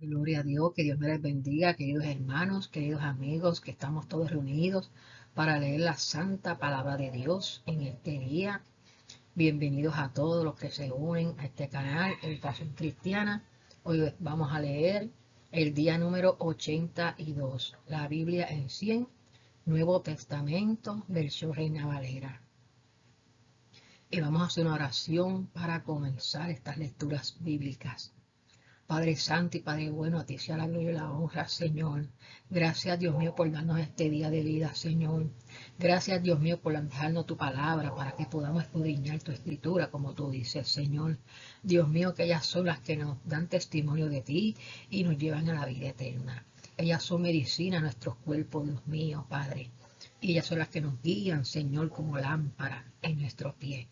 Gloria a Dios, que Dios me les bendiga, queridos hermanos, queridos amigos, que estamos todos reunidos para leer la santa palabra de Dios en este día. Bienvenidos a todos los que se unen a este canal, Educación Cristiana. Hoy vamos a leer el día número 82, la Biblia en 100, Nuevo Testamento, versión Reina Valera. Y vamos a hacer una oración para comenzar estas lecturas bíblicas. Padre Santo y Padre bueno, a ti sea la gloria y la honra, Señor. Gracias, Dios mío, por darnos este día de vida, Señor. Gracias, Dios mío, por dejarnos tu palabra para que podamos escudriñar tu escritura, como tú dices, Señor. Dios mío, que ellas son las que nos dan testimonio de ti y nos llevan a la vida eterna. Ellas son medicina a nuestros cuerpos, Dios mío, Padre. Y ellas son las que nos guían, Señor, como lámpara en nuestros pies.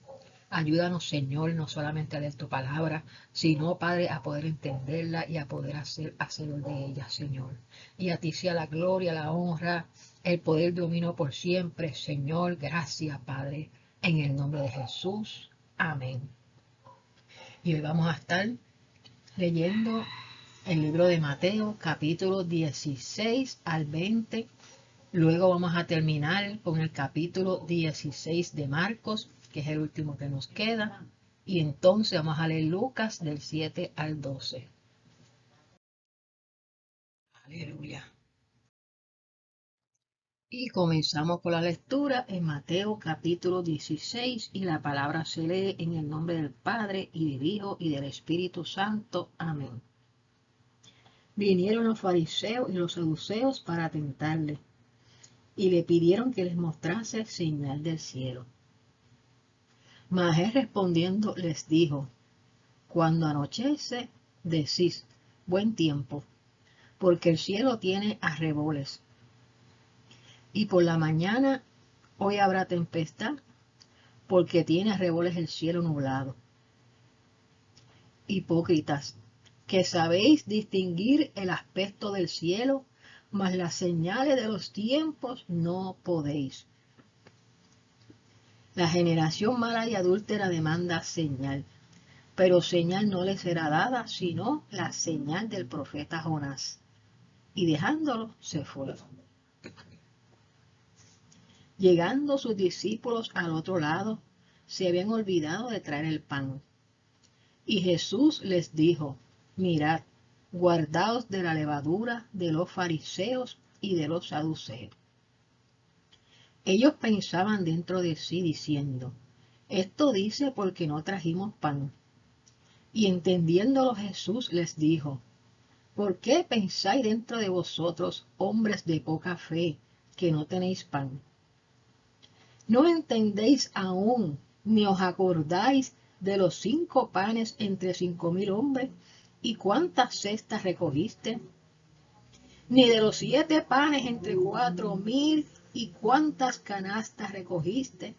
Ayúdanos, Señor, no solamente a leer tu palabra, sino, Padre, a poder entenderla y a poder hacer de ella, Señor. Y a ti sea la gloria, la honra, el poder, el dominio por siempre, Señor. Gracias, Padre, en el nombre de Jesús. Amén. Y hoy vamos a estar leyendo el libro de Mateo, capítulo 16 al 20. Luego vamos a terminar con el capítulo 16 de Marcos, que es el último que nos queda. Y entonces vamos a leer Lucas del 7 al 12. Aleluya. Y comenzamos con la lectura en Mateo capítulo 16 y la palabra se lee en el nombre del Padre y del Hijo y del Espíritu Santo. Amén. Vinieron los fariseos y los saduceos para tentarle y le pidieron que les mostrase señal del cielo. Mas él respondiendo les dijo: cuando anochece, decís, buen tiempo, porque el cielo tiene arreboles. Y por la mañana, hoy habrá tempestad, porque tiene arreboles el cielo nublado. Hipócritas, que sabéis distinguir el aspecto del cielo, mas las señales de los tiempos no podéis. La generación mala y adúltera demanda señal, pero señal no le será dada, sino la señal del profeta Jonás. Y dejándolo, se fue. Llegando sus discípulos al otro lado, se habían olvidado de traer el pan. Y Jesús les dijo: mirad, guardaos de la levadura de los fariseos y de los saduceos. Ellos pensaban dentro de sí, diciendo: esto dice porque no trajimos pan. Y entendiéndolo Jesús les dijo: ¿por qué pensáis dentro de vosotros, hombres de poca fe, que no tenéis pan? ¿No entendéis aún, ni os acordáis de los 5 panes entre 5.000 hombres, y cuántas cestas recogiste? Ni de los 7 panes entre 4.000, y cuántas canastas recogiste?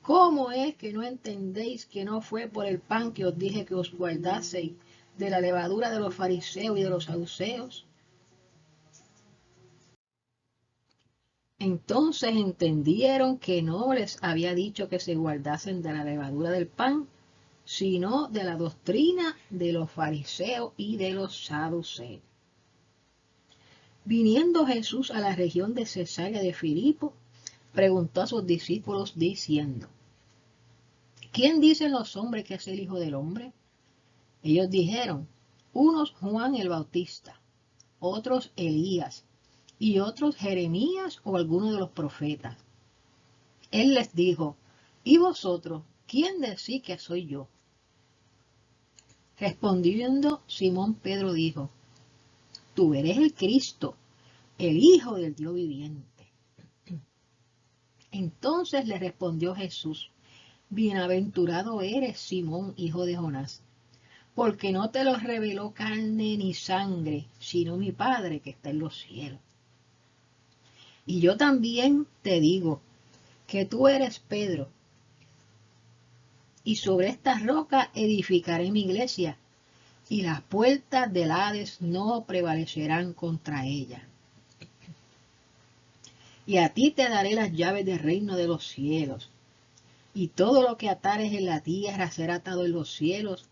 ¿Cómo es que no entendéis que no fue por el pan que os dije que os guardaseis de la levadura de los fariseos y de los saduceos? Entonces entendieron que no les había dicho que se guardasen de la levadura del pan, sino de la doctrina de los fariseos y de los saduceos. Viniendo Jesús a la región de Cesarea de Filipo, preguntó a sus discípulos diciendo: ¿quién dicen los hombres que es el Hijo del Hombre? Ellos dijeron: unos Juan el Bautista, otros Elías, y otros Jeremías o alguno de los profetas. Él les dijo: ¿y vosotros, quién decís que soy yo? Respondiendo Simón Pedro dijo: tú eres el Cristo, el Hijo del Dios viviente. Entonces le respondió Jesús: bienaventurado eres, Simón, hijo de Jonás, porque no te lo reveló carne ni sangre, sino mi Padre que está en los cielos. Y yo también te digo que tú eres Pedro, y sobre esta roca edificaré mi iglesia, y las puertas del Hades no prevalecerán contra ella. Y a ti te daré las llaves del reino de los cielos, y todo lo que atares en la tierra será atado en los cielos,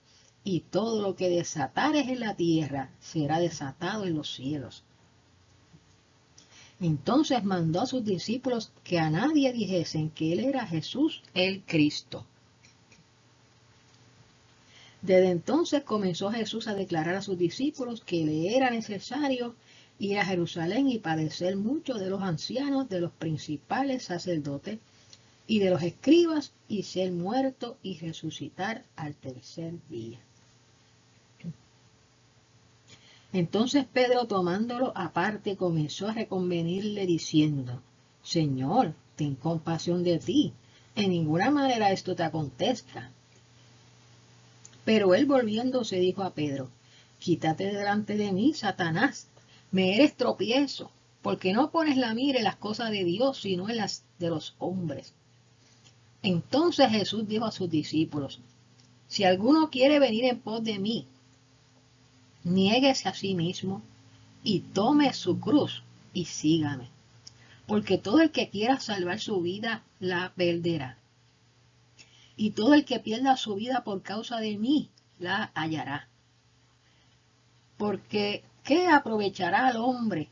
y todo lo que desatares en la tierra será desatado en los cielos. Entonces mandó a sus discípulos que a nadie dijesen que él era Jesús el Cristo. Desde entonces comenzó Jesús a declarar a sus discípulos que le era necesario ir a Jerusalén y padecer mucho de los ancianos, de los principales sacerdotes y de los escribas, y ser muerto y resucitar al tercer día. Entonces Pedro, tomándolo aparte, comenzó a reconvenirle diciendo: Señor, ten compasión de ti, en ninguna manera esto te acontezca. Pero él, volviéndose, dijo a Pedro: Quítate de delante de mí, Satanás, me eres tropiezo, porque no pones la mira en las cosas de Dios, sino en las de los hombres. Entonces Jesús dijo a sus discípulos: Si alguno quiere venir en pos de mí, niéguese a sí mismo y tome su cruz y sígame. Porque todo el que quiera salvar su vida la perderá. Y todo el que pierda su vida por causa de mí la hallará. Porque ¿qué aprovechará al hombre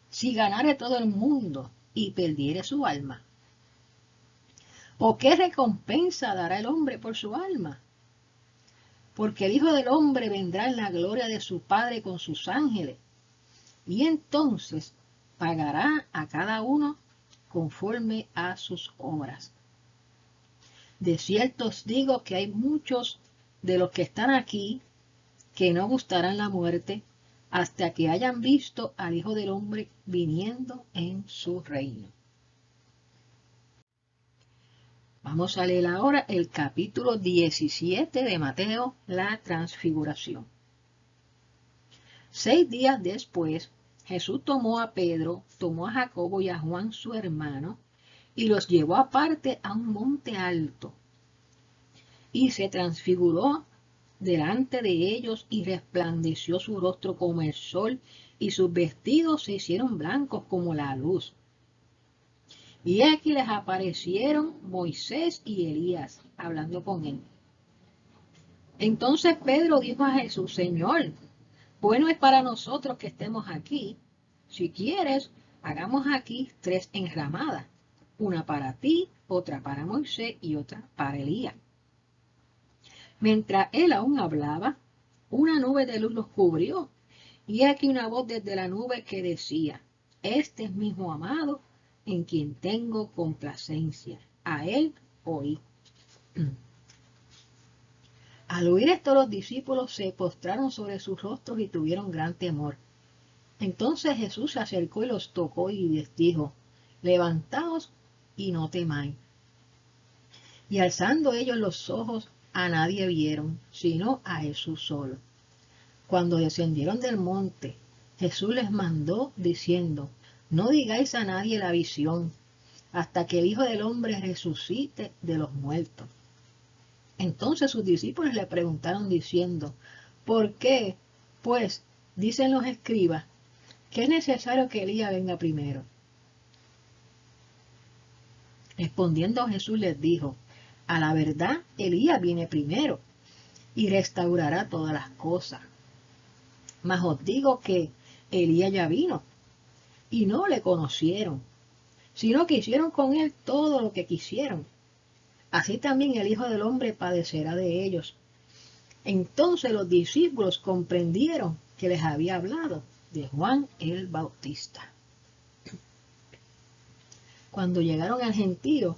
si ganare todo el mundo y perdiere su alma? ¿O qué recompensa dará el hombre por su alma? Porque el Hijo del Hombre vendrá en la gloria de su Padre con sus ángeles, y entonces pagará a cada uno conforme a sus obras. De cierto os digo que hay muchos de los que están aquí que no gustarán la muerte hasta que hayan visto al Hijo del Hombre viniendo en su reino. Vamos a leer ahora el capítulo 17 de Mateo, la transfiguración. 6 días después, Jesús tomó a Pedro, tomó a Jacobo y a Juan su hermano, y los llevó aparte a un monte alto, y se transfiguró delante de ellos, y resplandeció su rostro como el sol, y sus vestidos se hicieron blancos como la luz. Y aquí les aparecieron Moisés y Elías, hablando con él. Entonces Pedro dijo a Jesús: Señor, bueno es para nosotros que estemos aquí. Si quieres, hagamos aquí 3 enramadas, una para ti, otra para Moisés y otra para Elías. Mientras él aún hablaba, una nube de luz los cubrió, y aquí una voz desde la nube que decía: Este es mi Hijo amado, en quien tengo complacencia. A él oí. Al oír esto, los discípulos se postraron sobre sus rostros y tuvieron gran temor. Entonces Jesús se acercó y los tocó y les dijo: Levantaos y no temáis. Y alzando ellos los ojos, a nadie vieron, sino a Jesús solo. Cuando descendieron del monte, Jesús les mandó diciendo: No digáis a nadie la visión, hasta que el Hijo del Hombre resucite de los muertos. Entonces sus discípulos le preguntaron diciendo: ¿Por qué, pues, dicen los escribas que es necesario que Elías venga primero? Respondiendo Jesús les dijo: A la verdad, Elías viene primero y restaurará todas las cosas. Mas os digo que Elías ya vino y no le conocieron, sino que hicieron con él todo lo que quisieron. Así también el Hijo del Hombre padecerá de ellos. Entonces los discípulos comprendieron que les había hablado de Juan el Bautista. Cuando llegaron al gentío,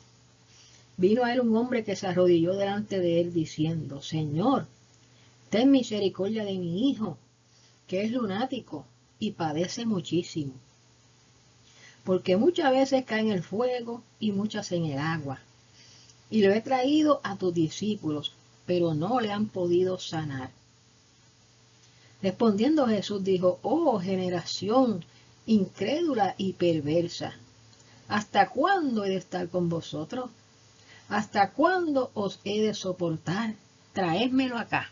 vino a él un hombre que se arrodilló delante de él diciendo: Señor, ten misericordia de mi hijo, que es lunático y padece muchísimo, porque muchas veces cae en el fuego y muchas en el agua. Y lo he traído a tus discípulos, pero no le han podido sanar. Respondiendo Jesús dijo: Oh generación incrédula y perversa, ¿hasta cuándo he de estar con vosotros? ¿Hasta cuándo os he de soportar? Traédmelo acá.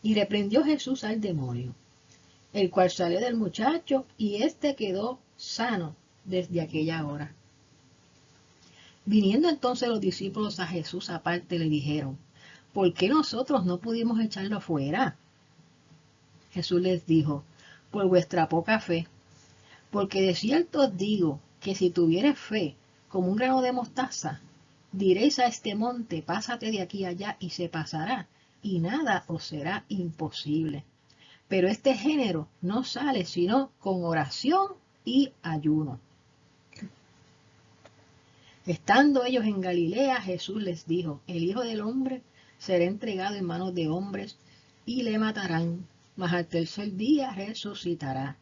Y reprendió Jesús al demonio, el cual salió del muchacho, y éste quedó sano desde aquella hora. Viniendo entonces los discípulos a Jesús aparte, le dijeron: ¿por qué nosotros no pudimos echarlo fuera? Jesús les dijo, por vuestra poca fe, porque de cierto os digo que si tuviereis fe como un grano de mostaza, diréis a este monte, pásate de aquí allá y se pasará, y nada os será imposible. Pero este género no sale sino con oración y ayuno. Estando ellos en Galilea, Jesús les dijo, el Hijo del Hombre será entregado en manos de hombres y le matarán, mas al tercer día resucitará.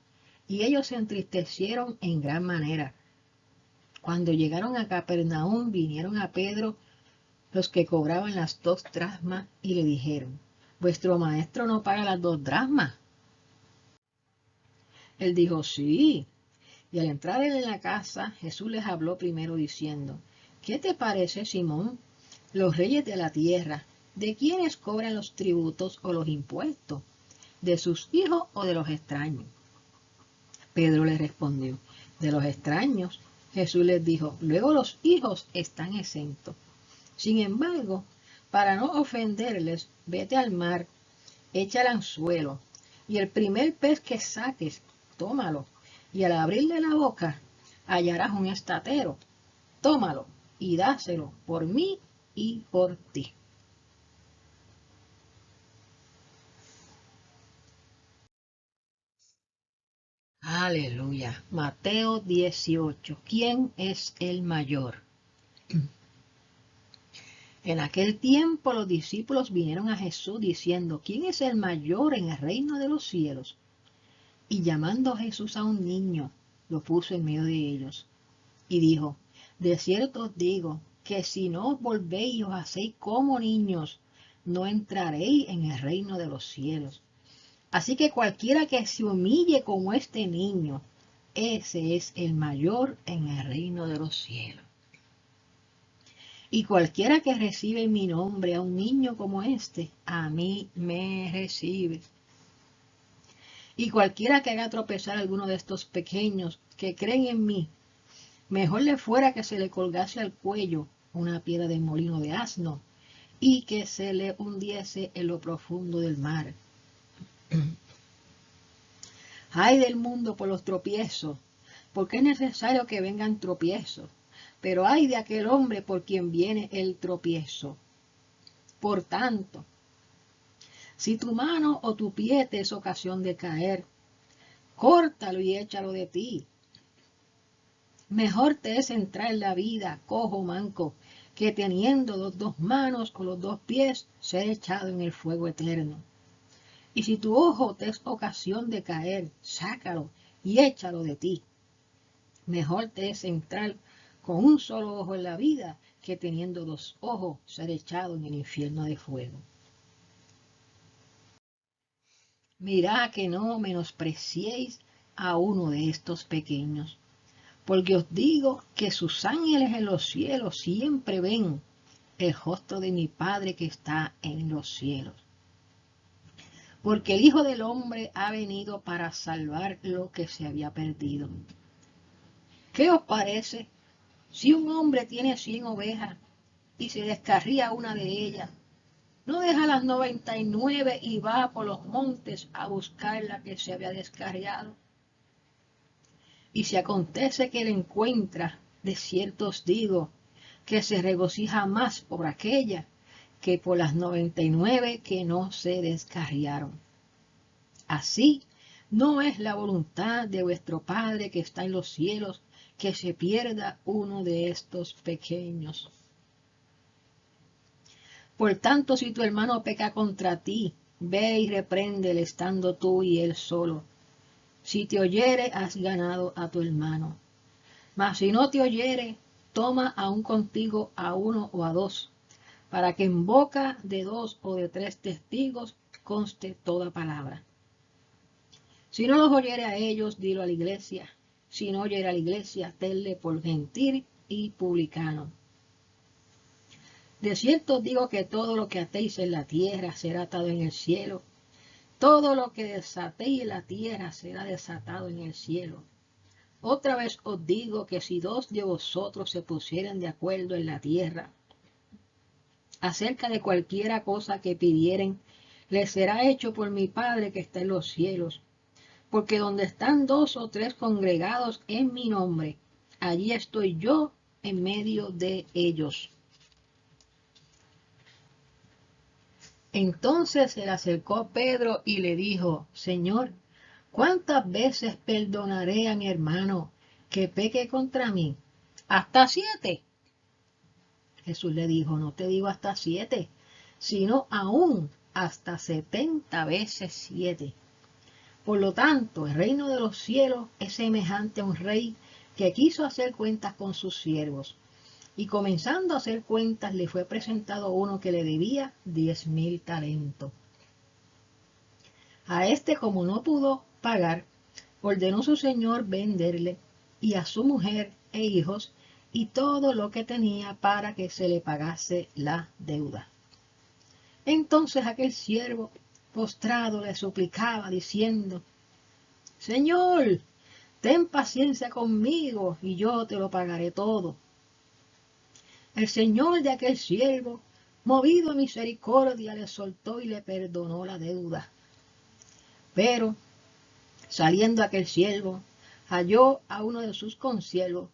Y ellos se entristecieron en gran manera. Cuando llegaron a Capernaum, vinieron a Pedro los que cobraban las 2 dracmas y le dijeron, ¿vuestro maestro no paga las 2 dracmas? Él dijo, sí. Y al entrar él en la casa, Jesús les habló primero diciendo, ¿qué te parece, Simón? Los reyes de la tierra, ¿de quiénes cobran los tributos o los impuestos? ¿De sus hijos o de los extraños? Pedro le respondió, de los extraños. Jesús les dijo, luego los hijos están exentos. Sin embargo, para no ofenderles, vete al mar, echa el anzuelo, y el primer pez que saques, tómalo, y al abrirle la boca, hallarás un estatero. Tómalo y dáselo por mí y por ti. Aleluya. Mateo 18. ¿Quién es el mayor? En aquel tiempo los discípulos vinieron a Jesús diciendo, ¿quién es el mayor en el reino de los cielos? Y llamando a Jesús a un niño, lo puso en medio de ellos. Y dijo, de cierto os digo, que si no os volvéis y os hacéis como niños, no entraréis en el reino de los cielos. Así que cualquiera que se humille como este niño, ese es el mayor en el reino de los cielos. Y cualquiera que recibe en mi nombre a un niño como este, a mí me recibe. Y cualquiera que haga tropezar a alguno de estos pequeños que creen en mí, mejor le fuera que se le colgase al cuello una piedra de molino de asno y que se le hundiese en lo profundo del mar. Ay del mundo por los tropiezos, porque es necesario que vengan tropiezos, pero ay de aquel hombre por quien viene el tropiezo. Por tanto, si tu mano o tu pie te es ocasión de caer, córtalo y échalo de ti. Mejor te es entrar en la vida, cojo o manco, que teniendo los 2 manos o los 2 pies, ser echado en el fuego eterno. Y si tu ojo te es ocasión de caer, sácalo y échalo de ti. Mejor te es entrar con un solo ojo en la vida, que teniendo 2 ojos, ser echado en el infierno de fuego. Mirad que no menospreciéis a uno de estos pequeños, porque os digo que sus ángeles en los cielos siempre ven el rostro de mi Padre que está en los cielos. Porque el Hijo del Hombre ha venido para salvar lo que se había perdido. ¿Qué os parece si un hombre tiene 100 ovejas y se descarría una de ellas? ¿No deja las 99 y va por los montes a buscar la que se había descarriado? Y si acontece que la encuentra, de cierto os digo, que se regocija más por aquella que por las 99 que no se descarriaron. Así no es la voluntad de vuestro Padre que está en los cielos, que se pierda uno de estos pequeños. Por tanto, si tu hermano peca contra ti, ve y repréndele estando tú y él solo. Si te oyere, has ganado a tu hermano. Mas si no te oyere, toma aún contigo a 1 o a 2, para que en boca de 2 o de 3 testigos conste toda palabra. Si no los oyere a ellos, dilo a la iglesia. Si no oyere a la iglesia, tenle por gentil y publicano. De cierto os digo que todo lo que atéis en la tierra será atado en el cielo. Todo lo que desatéis en la tierra será desatado en el cielo. Otra vez os digo que si 2 de vosotros se pusieren de acuerdo en la tierra acerca de cualquiera cosa que pidieren, les será hecho por mi Padre que está en los cielos. Porque donde están 2 o 3 congregados en mi nombre, allí estoy yo en medio de ellos. Entonces se le acercó Pedro y le dijo: Señor, ¿cuántas veces perdonaré a mi hermano que peque contra mí? ¿Hasta 7? Jesús le dijo: no te digo hasta 7, sino aún hasta 70 veces 7. Por lo tanto, el reino de los cielos es semejante a un rey que quiso hacer cuentas con sus siervos. Y comenzando a hacer cuentas, le fue presentado uno que le debía 10,000 talentos. A este, como no pudo pagar, ordenó su señor venderle y a su mujer e hijos y todo lo que tenía para que se le pagase la deuda. Entonces aquel siervo postrado le suplicaba diciendo: Señor, ten paciencia conmigo y yo te lo pagaré todo. El señor de aquel siervo, movido a misericordia, le soltó y le perdonó la deuda. Pero, saliendo aquel siervo, halló a uno de sus consiervos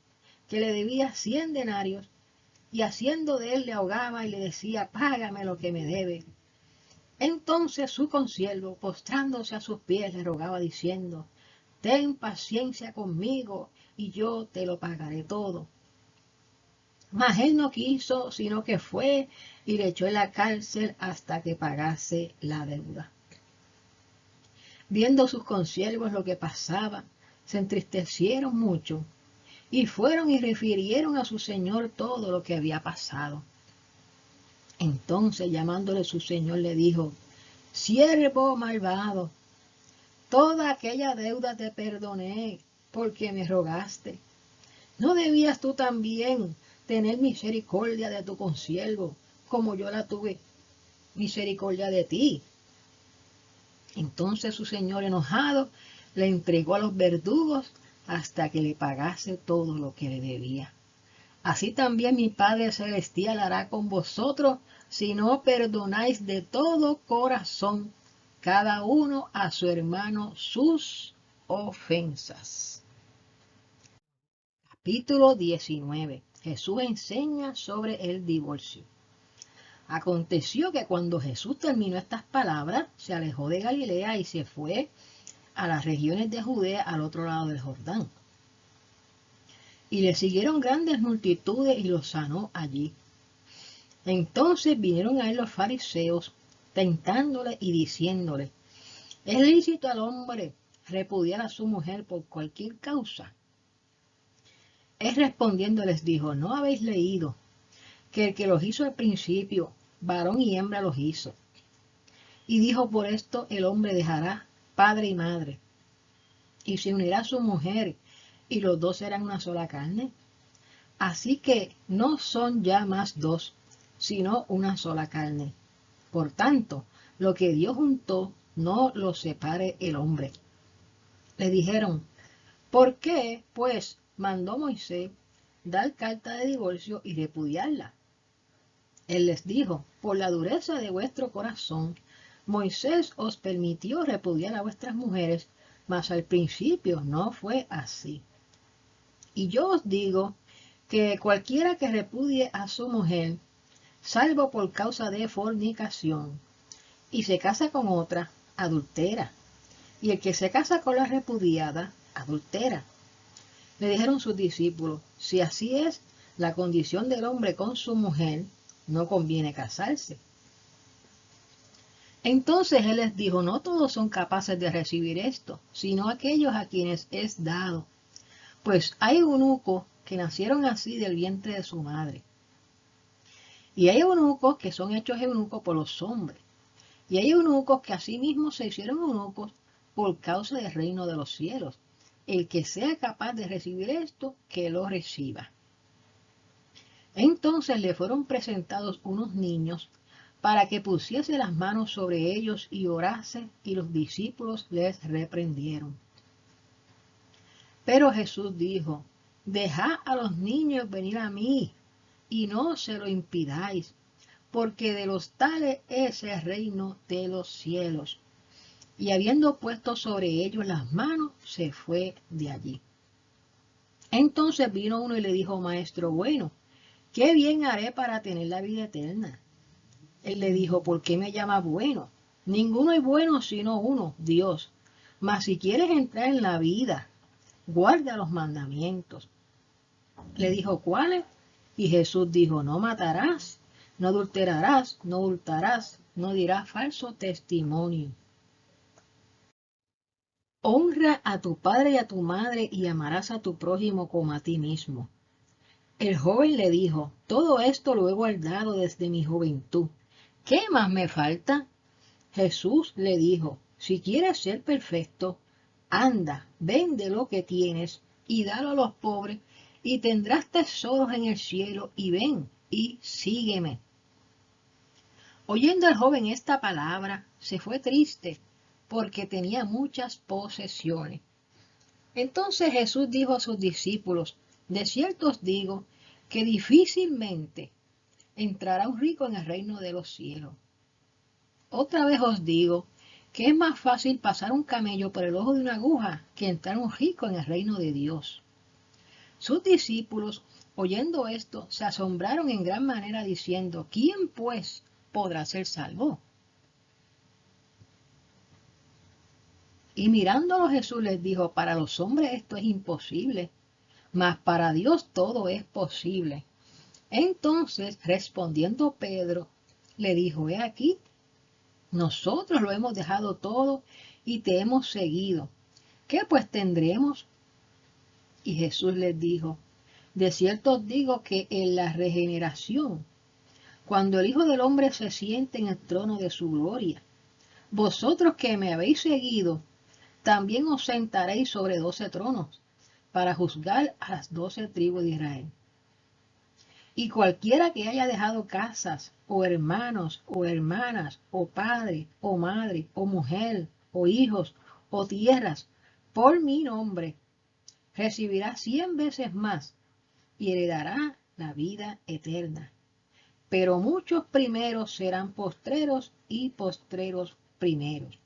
que le debía 100 denarios, y haciendo de él le ahogaba y le decía: págame lo que me debe. Entonces su consiervo, postrándose a sus pies, le rogaba diciendo: ten paciencia conmigo y yo te lo pagaré todo. Mas él no quiso, sino que fue y le echó en la cárcel hasta que pagase la deuda. Viendo sus consiervos lo que pasaba, se entristecieron mucho y fueron y refirieron a su señor todo lo que había pasado. Entonces, llamándole su señor, le dijo: siervo malvado, toda aquella deuda te perdoné porque me rogaste. ¿No debías tú también tener misericordia de tu consiervo, como yo la tuve misericordia de ti? Entonces su señor, enojado, le entregó a los verdugos hasta que le pagase todo lo que le debía. Así también mi Padre Celestial hará con vosotros si no perdonáis de todo corazón cada uno a su hermano sus ofensas. Capítulo 19. Jesús enseña sobre el divorcio. Aconteció que cuando Jesús terminó estas palabras, se alejó de Galilea y se fue a las regiones de Judea al otro lado del Jordán. Y le siguieron grandes multitudes y los sanó allí. Entonces vinieron a él los fariseos, tentándole y diciéndole: ¿es lícito al hombre repudiar a su mujer por cualquier causa? Él respondiendo les dijo: ¿no habéis leído que el que los hizo al principio, varón y hembra los hizo? Y dijo: por esto el hombre dejará padre y madre, y se unirá a su mujer, y los dos serán una sola carne. Así que no son ya más dos, sino una sola carne. Por tanto, lo que Dios juntó, no lo separe el hombre. Le dijeron: ¿por qué, pues, mandó Moisés dar carta de divorcio y repudiarla? Él les dijo: por la dureza de vuestro corazón, Moisés os permitió repudiar a vuestras mujeres, mas al principio no fue así. Y yo os digo que cualquiera que repudie a su mujer, salvo por causa de fornicación, y se casa con otra, adultera. Y el que se casa con la repudiada, adultera. Le dijeron sus discípulos: si así es la condición del hombre con su mujer, no conviene casarse. Entonces él les dijo: no todos son capaces de recibir esto, sino aquellos a quienes es dado. Pues hay eunucos que nacieron así del vientre de su madre. Y hay eunucos que son hechos eunucos por los hombres. Y hay eunucos que asimismo se hicieron eunucos por causa del reino de los cielos. El que sea capaz de recibir esto, que lo reciba. Entonces le fueron presentados unos niños para que pusiese las manos sobre ellos y orase, y los discípulos les reprendieron. Pero Jesús dijo: dejad a los niños venir a mí, y no se lo impidáis, porque de los tales es el reino de los cielos. Y habiendo puesto sobre ellos las manos, se fue de allí. Entonces vino uno y le dijo: Maestro bueno, ¿qué bien haré para tener la vida eterna? Él le dijo: ¿por qué me llamas bueno? Ninguno es bueno sino uno, Dios. Mas si quieres entrar en la vida, guarda los mandamientos. Le dijo: ¿cuáles? Y Jesús dijo: no matarás, no adulterarás, no hurtarás, no dirás falso testimonio. Honra a tu padre y a tu madre y amarás a tu prójimo como a ti mismo. El joven le dijo: todo esto lo he guardado desde mi juventud. ¿Qué más me falta? Jesús le dijo: si quieres ser perfecto, anda, vende lo que tienes y dalo a los pobres, y tendrás tesoros en el cielo, y ven y sígueme. Oyendo el joven esta palabra, se fue triste, porque tenía muchas posesiones. Entonces Jesús dijo a sus discípulos: de cierto os digo que difícilmente entrará un rico en el reino de los cielos. Otra vez os digo que es más fácil pasar un camello por el ojo de una aguja que entrar un rico en el reino de Dios. Sus discípulos, oyendo esto, se asombraron en gran manera, diciendo: ¿quién pues podrá ser salvo? Y mirándolo Jesús les dijo: para los hombres esto es imposible, mas para Dios todo es posible. Entonces, respondiendo Pedro, le dijo: he aquí, nosotros lo hemos dejado todo y te hemos seguido. ¿Qué pues tendremos? Y Jesús les dijo: de cierto os digo que en la regeneración, cuando el Hijo del Hombre se siente en el trono de su gloria, vosotros que me habéis seguido, también os sentaréis sobre 12 tronos, para juzgar a las 12 tribus de Israel. Y cualquiera que haya dejado casas, o hermanos, o hermanas, o padre, o madre, o mujer, o hijos, o tierras, por mi nombre, recibirá 100 veces más y heredará la vida eterna. Pero muchos primeros serán postreros y postreros primeros.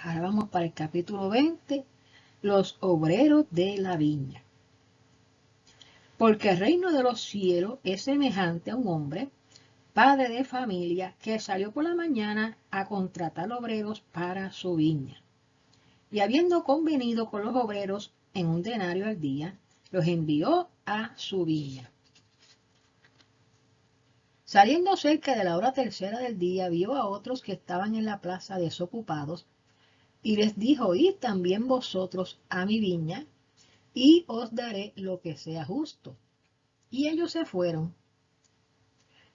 Ahora vamos para el capítulo 20, los obreros de la viña. Porque el reino de los cielos es semejante a un hombre, padre de familia, que salió por la mañana a contratar obreros para su viña. Y habiendo convenido con los obreros en un denario al día, los envió a su viña. Saliendo cerca de la hora tercera del día, vio a otros que estaban en la plaza desocupados, y les dijo: id también vosotros a mi viña, y os daré lo que sea justo. Y ellos se fueron.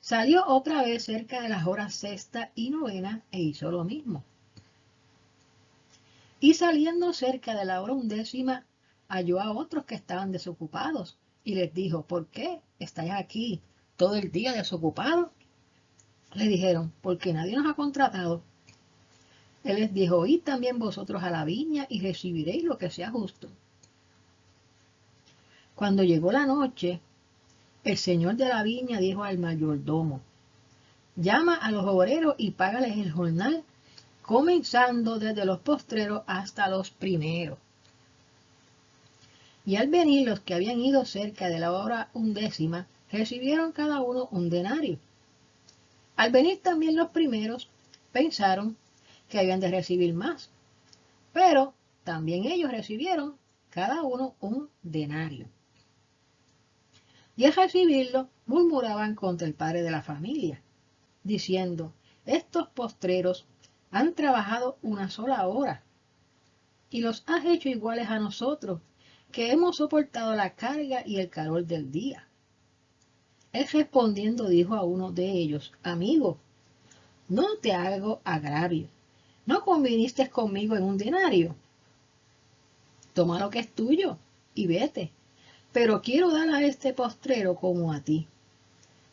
Salió otra vez cerca de las horas sexta y novena, e hizo lo mismo. Y saliendo cerca de la hora undécima, halló a otros que estaban desocupados, y les dijo: ¿por qué estáis aquí todo el día desocupados? Le dijeron: porque nadie nos ha contratado. Él les dijo: id también vosotros a la viña, y recibiréis lo que sea justo. Cuando llegó la noche, el señor de la viña dijo al mayordomo: llama a los obreros y págales el jornal, comenzando desde los postreros hasta los primeros. Y al venir los que habían ido cerca de la hora undécima, recibieron cada uno un denario. Al venir también los primeros, pensaron que habían de recibir más, pero también ellos recibieron cada uno un denario. Y al recibirlo, murmuraban contra el padre de la familia, diciendo: estos postreros han trabajado una sola hora, y los has hecho iguales a nosotros, que hemos soportado la carga y el calor del día. Él respondiendo dijo a uno de ellos: amigo, no te hago agravio. ¿No conviniste conmigo en un denario? Toma lo que es tuyo y vete. Pero quiero dar a este postrero como a ti.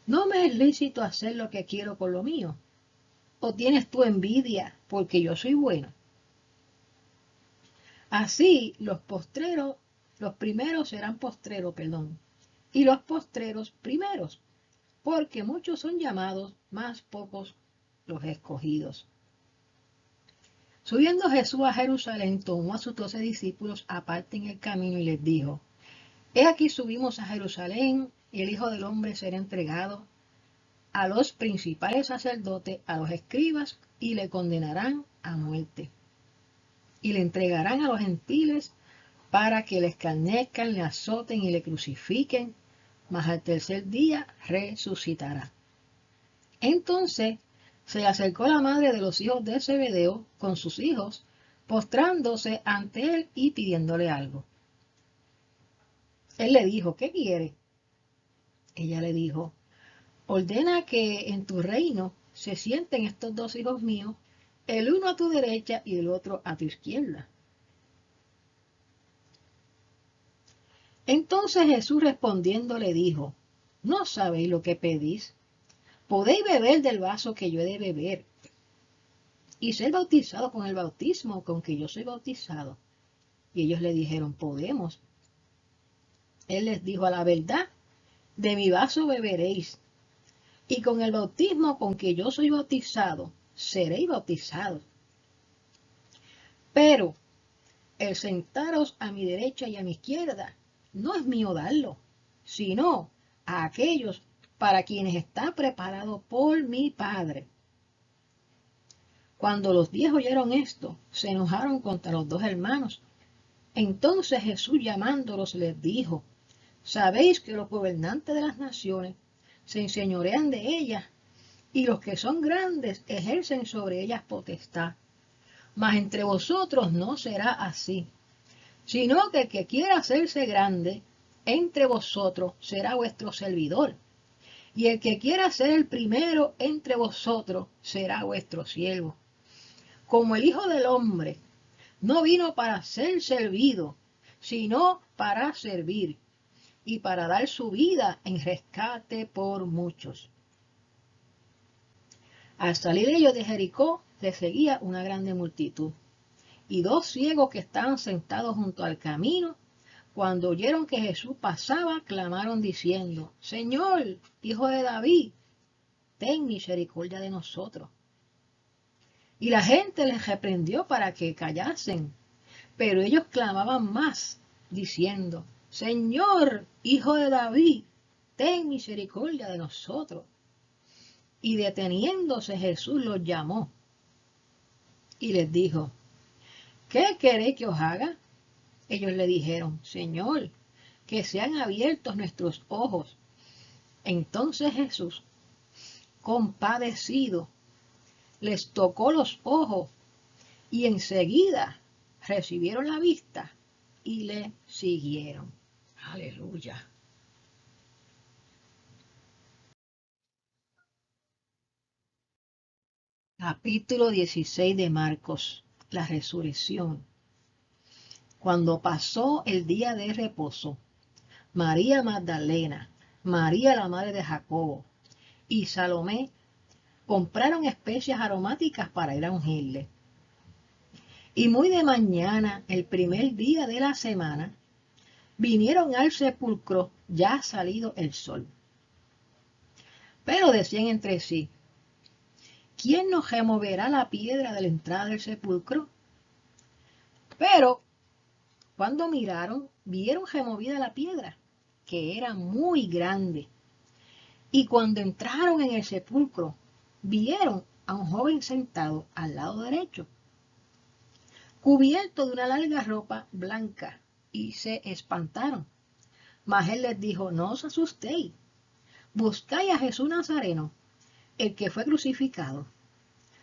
¿No me es lícito hacer lo que quiero con lo mío? ¿O tienes tú envidia porque yo soy bueno? Así los primeros serán postreros, y los postreros primeros. porque muchos son llamados, mas pocos los escogidos. Subiendo Jesús a Jerusalén, tomó a sus 12 discípulos aparte en el camino y les dijo: He aquí subimos a Jerusalén, y el Hijo del Hombre será entregado a los principales sacerdotes, a los escribas, y le condenarán a muerte. Y le entregarán a los gentiles para que le escarnezcan, le azoten y le crucifiquen, mas al tercer día resucitará. Entonces se le acercó la madre de los hijos de Zebedeo con sus hijos, postrándose ante él y pidiéndole algo. Él le dijo: ¿qué quiere? Ella le dijo: ordena que en tu reino se sienten estos 2 hijos míos, el uno a tu derecha y el otro a tu izquierda. Entonces Jesús respondiendo le dijo: ¿no sabéis lo que pedís? ¿Podéis beber del vaso que yo he de beber y ser bautizado con el bautismo con que yo soy bautizado? Y ellos le dijeron: podemos. Él les dijo: a la verdad, de mi vaso beberéis, y con el bautismo con que yo soy bautizado, seréis bautizados. Pero el sentaros a mi derecha y a mi izquierda no es mío darlo, sino a aquellos para quienes está preparado por mi Padre. Cuando los 10 oyeron esto, se enojaron contra los 2 hermanos. Entonces Jesús, llamándolos, les dijo: sabéis que los gobernantes de las naciones se enseñorean de ellas, y los que son grandes ejercen sobre ellas potestad. Mas entre vosotros no será así, sino que el que quiera hacerse grande entre vosotros será vuestro servidor, y el que quiera ser el primero entre vosotros será vuestro siervo. Como el Hijo del Hombre no vino para ser servido, sino para servir, y para dar su vida en rescate por muchos. Al salir ellos de Jericó, les seguía una grande multitud, y 2 ciegos que estaban sentados junto al camino, cuando oyeron que Jesús pasaba, clamaron diciendo: Señor, Hijo de David, ten misericordia de nosotros. Y la gente les reprendió para que callasen, pero ellos clamaban más, diciendo: Señor, Hijo de David, ten misericordia de nosotros. Y deteniéndose Jesús los llamó y les dijo: ¿qué queréis que os haga? Ellos le dijeron: Señor, que sean abiertos nuestros ojos. Entonces Jesús, compadecido, les tocó los ojos, y enseguida recibieron la vista y le siguieron. Aleluya. Capítulo 16 de Marcos, la resurrección. Cuando pasó el día de reposo, María Magdalena, María la madre de Jacobo y Salomé compraron especias aromáticas para ir a ungirle. Y muy de mañana, el primer día de la semana, vinieron al sepulcro ya salido el sol. Pero decían entre sí: ¿quién nos removerá la piedra de la entrada del sepulcro? Pero cuando miraron, vieron removida la piedra, que era muy grande. Y cuando entraron en el sepulcro, vieron a un joven sentado al lado derecho, cubierto de una larga ropa blanca, y se espantaron. Mas él les dijo: no os asustéis, buscáis a Jesús Nazareno, el que fue crucificado.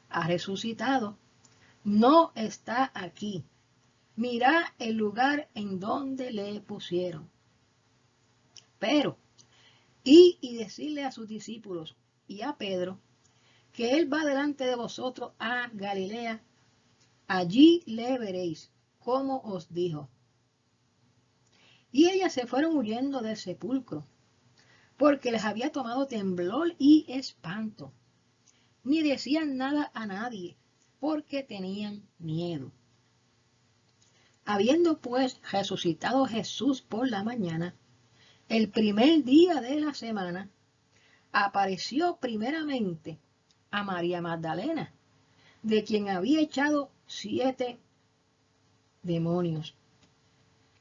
Ha resucitado, no está aquí. Mirad el lugar en donde le pusieron. Pero id y decirle a sus discípulos y a Pedro que él va delante de vosotros a Galilea. Allí le veréis, como os dijo. Y ellas se fueron huyendo del sepulcro, porque les había tomado temblor y espanto. Ni decían nada a nadie, porque tenían miedo. Habiendo pues resucitado Jesús por la mañana, el primer día de la semana, apareció primeramente a María Magdalena, de quien había echado 7 demonios.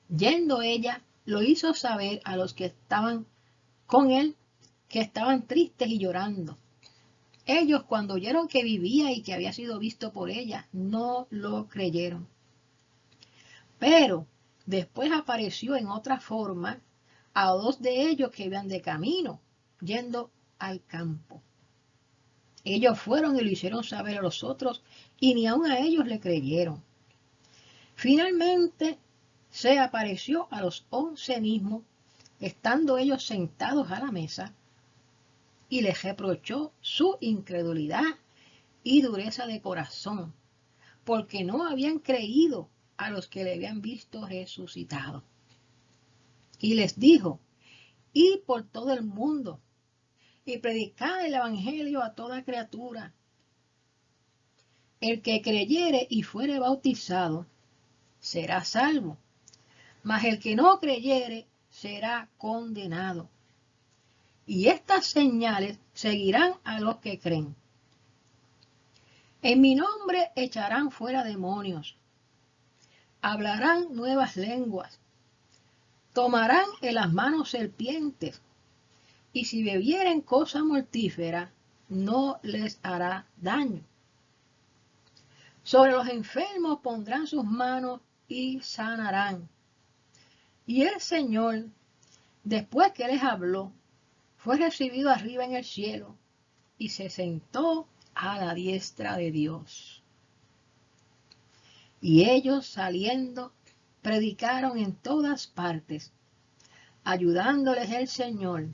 Yendo ella, lo hizo saber a los que estaban con él, que estaban tristes y llorando. Ellos, cuando oyeron que vivía y que había sido visto por ella, no lo creyeron. Pero después apareció en otra forma a 2 de ellos que iban de camino, yendo al campo. Ellos fueron y lo hicieron saber a los otros, y ni aun a ellos le creyeron. Finalmente se apareció a los 11 mismos, estando ellos sentados a la mesa, y les reprochó su incredulidad y dureza de corazón, porque no habían creído a los que le habían visto resucitado. Y les dijo: id por todo el mundo y predicad el evangelio a toda criatura. El que creyere y fuere bautizado será salvo, mas el que no creyere será condenado. Y estas señales seguirán a los que creen. En mi nombre echarán fuera demonios, hablarán nuevas lenguas, tomarán en las manos serpientes, y si bebieren cosa mortífera, no les hará daño. Sobre los enfermos pondrán sus manos y sanarán. Y el Señor, después que les habló, fue recibido arriba en el cielo y se sentó a la diestra de Dios. Y ellos, saliendo, predicaron en todas partes, ayudándoles el Señor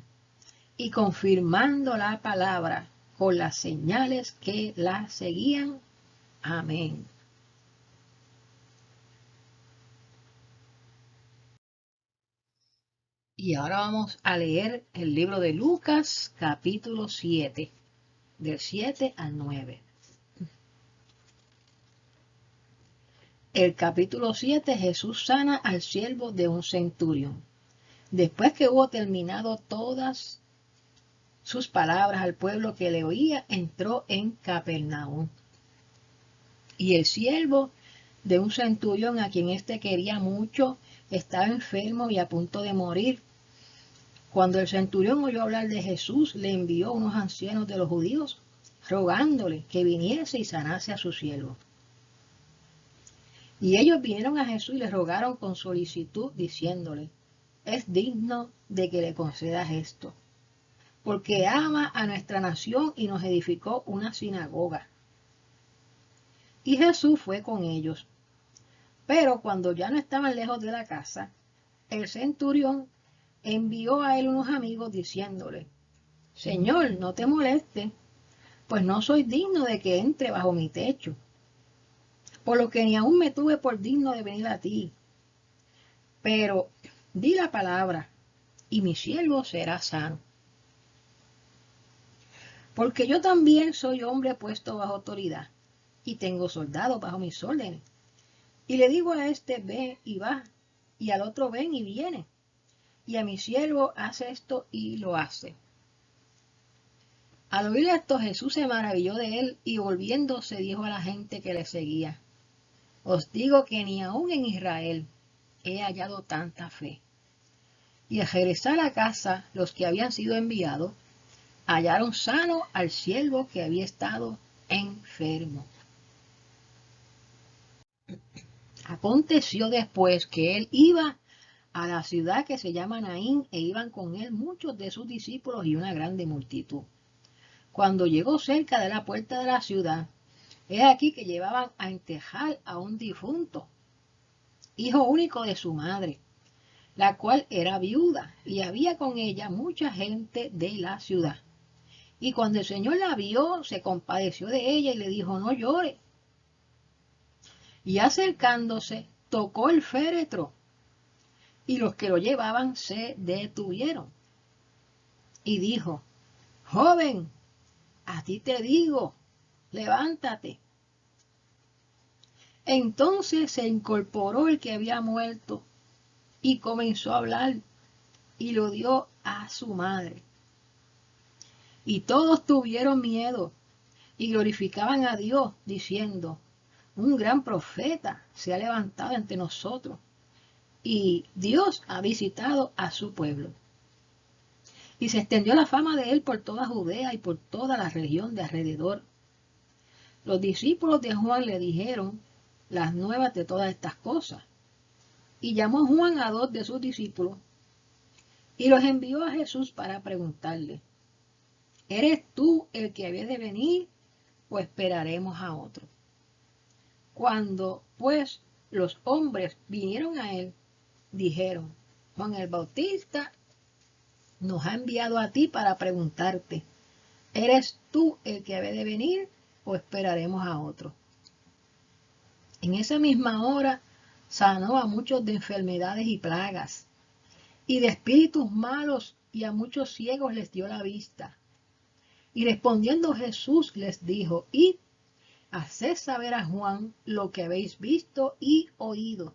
y confirmando la palabra con las señales que la seguían. Amén. Y ahora vamos a leer el libro de Lucas, capítulo 7, del 7 al 9. El capítulo 7, Jesús sana al siervo de un centurión. Después que hubo terminado todas sus palabras al pueblo que le oía, entró en Capernaum. Y el siervo de un centurión, a quien éste quería mucho, estaba enfermo y a punto de morir. Cuando el centurión oyó hablar de Jesús, le envió unos ancianos de los judíos, rogándole que viniese y sanase a su siervo. Y ellos vinieron a Jesús y le rogaron con solicitud, diciéndole: es digno de que le concedas esto, porque ama a nuestra nación y nos edificó una sinagoga. Y Jesús fue con ellos. Pero cuando ya no estaban lejos de la casa, el centurión envió a él unos amigos diciéndole: Señor, no te moleste, pues no soy digno de que entre bajo mi techo, por lo que ni aún me tuve por digno de venir a ti. Pero di la palabra, y mi siervo será sano. Porque yo también soy hombre puesto bajo autoridad, y tengo soldados bajo mis órdenes. Y le digo a este: ve y va, y al otro: ven y viene. Y a mi siervo: hace esto, y lo hace. Al oír esto, Jesús se maravilló de él, y volviéndose dijo a la gente que le seguía: os digo que ni aun en Israel he hallado tanta fe. Y al regresar a casa, los que habían sido enviados hallaron sano al siervo que había estado enfermo. Aconteció después que él iba a la ciudad que se llama Naín, e iban con él muchos de sus discípulos y una grande multitud. Cuando llegó cerca de la puerta de la ciudad, he aquí que llevaban a enterrar a un difunto, hijo único de su madre, la cual era viuda, y había con ella mucha gente de la ciudad. Y cuando el Señor la vio, se compadeció de ella y le dijo: no llore. Y acercándose, tocó el féretro, y los que lo llevaban se detuvieron. Y dijo: joven, a ti te digo, levántate. Entonces se incorporó el que había muerto, y comenzó a hablar, y lo dio a su madre. Y todos tuvieron miedo y glorificaban a Dios, diciendo, un gran profeta se ha levantado entre nosotros y Dios ha visitado a su pueblo. Y se extendió la fama de él por toda Judea y por toda la región de alrededor. Los discípulos de Juan le dijeron las nuevas de todas estas cosas. Y llamó Juan a 2 de sus discípulos y los envió a Jesús para preguntarle, ¿eres tú el que había de venir o esperaremos a otro? Cuando pues los hombres vinieron a él, dijeron, Juan el Bautista nos ha enviado a ti para preguntarte, ¿eres tú el que había de venir o esperaremos a otro? En esa misma hora sanó a muchos de enfermedades y plagas, y de espíritus malos, y a muchos ciegos les dio la vista. Y respondiendo Jesús les dijo, id, haced saber a Juan lo que habéis visto y oído.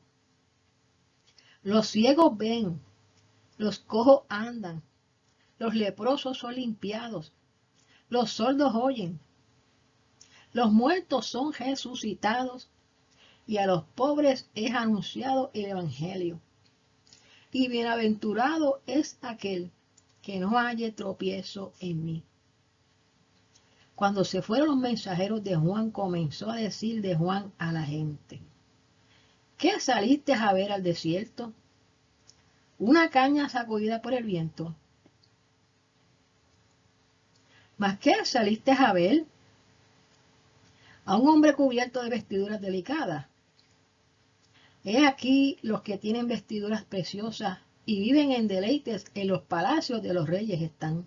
Los ciegos ven, los cojos andan, los leprosos son limpiados, los sordos oyen, los muertos son resucitados, y a los pobres es anunciado el Evangelio. Y bienaventurado es aquel que no halle tropiezo en mí. Cuando se fueron los mensajeros de Juan, comenzó a decir de Juan a la gente, ¿qué saliste a ver al desierto? ¿Una caña sacudida por el viento? ¿Mas qué saliste a ver? ¿A un hombre cubierto de vestiduras delicadas? He aquí los que tienen vestiduras preciosas y viven en deleites en los palacios de los reyes están.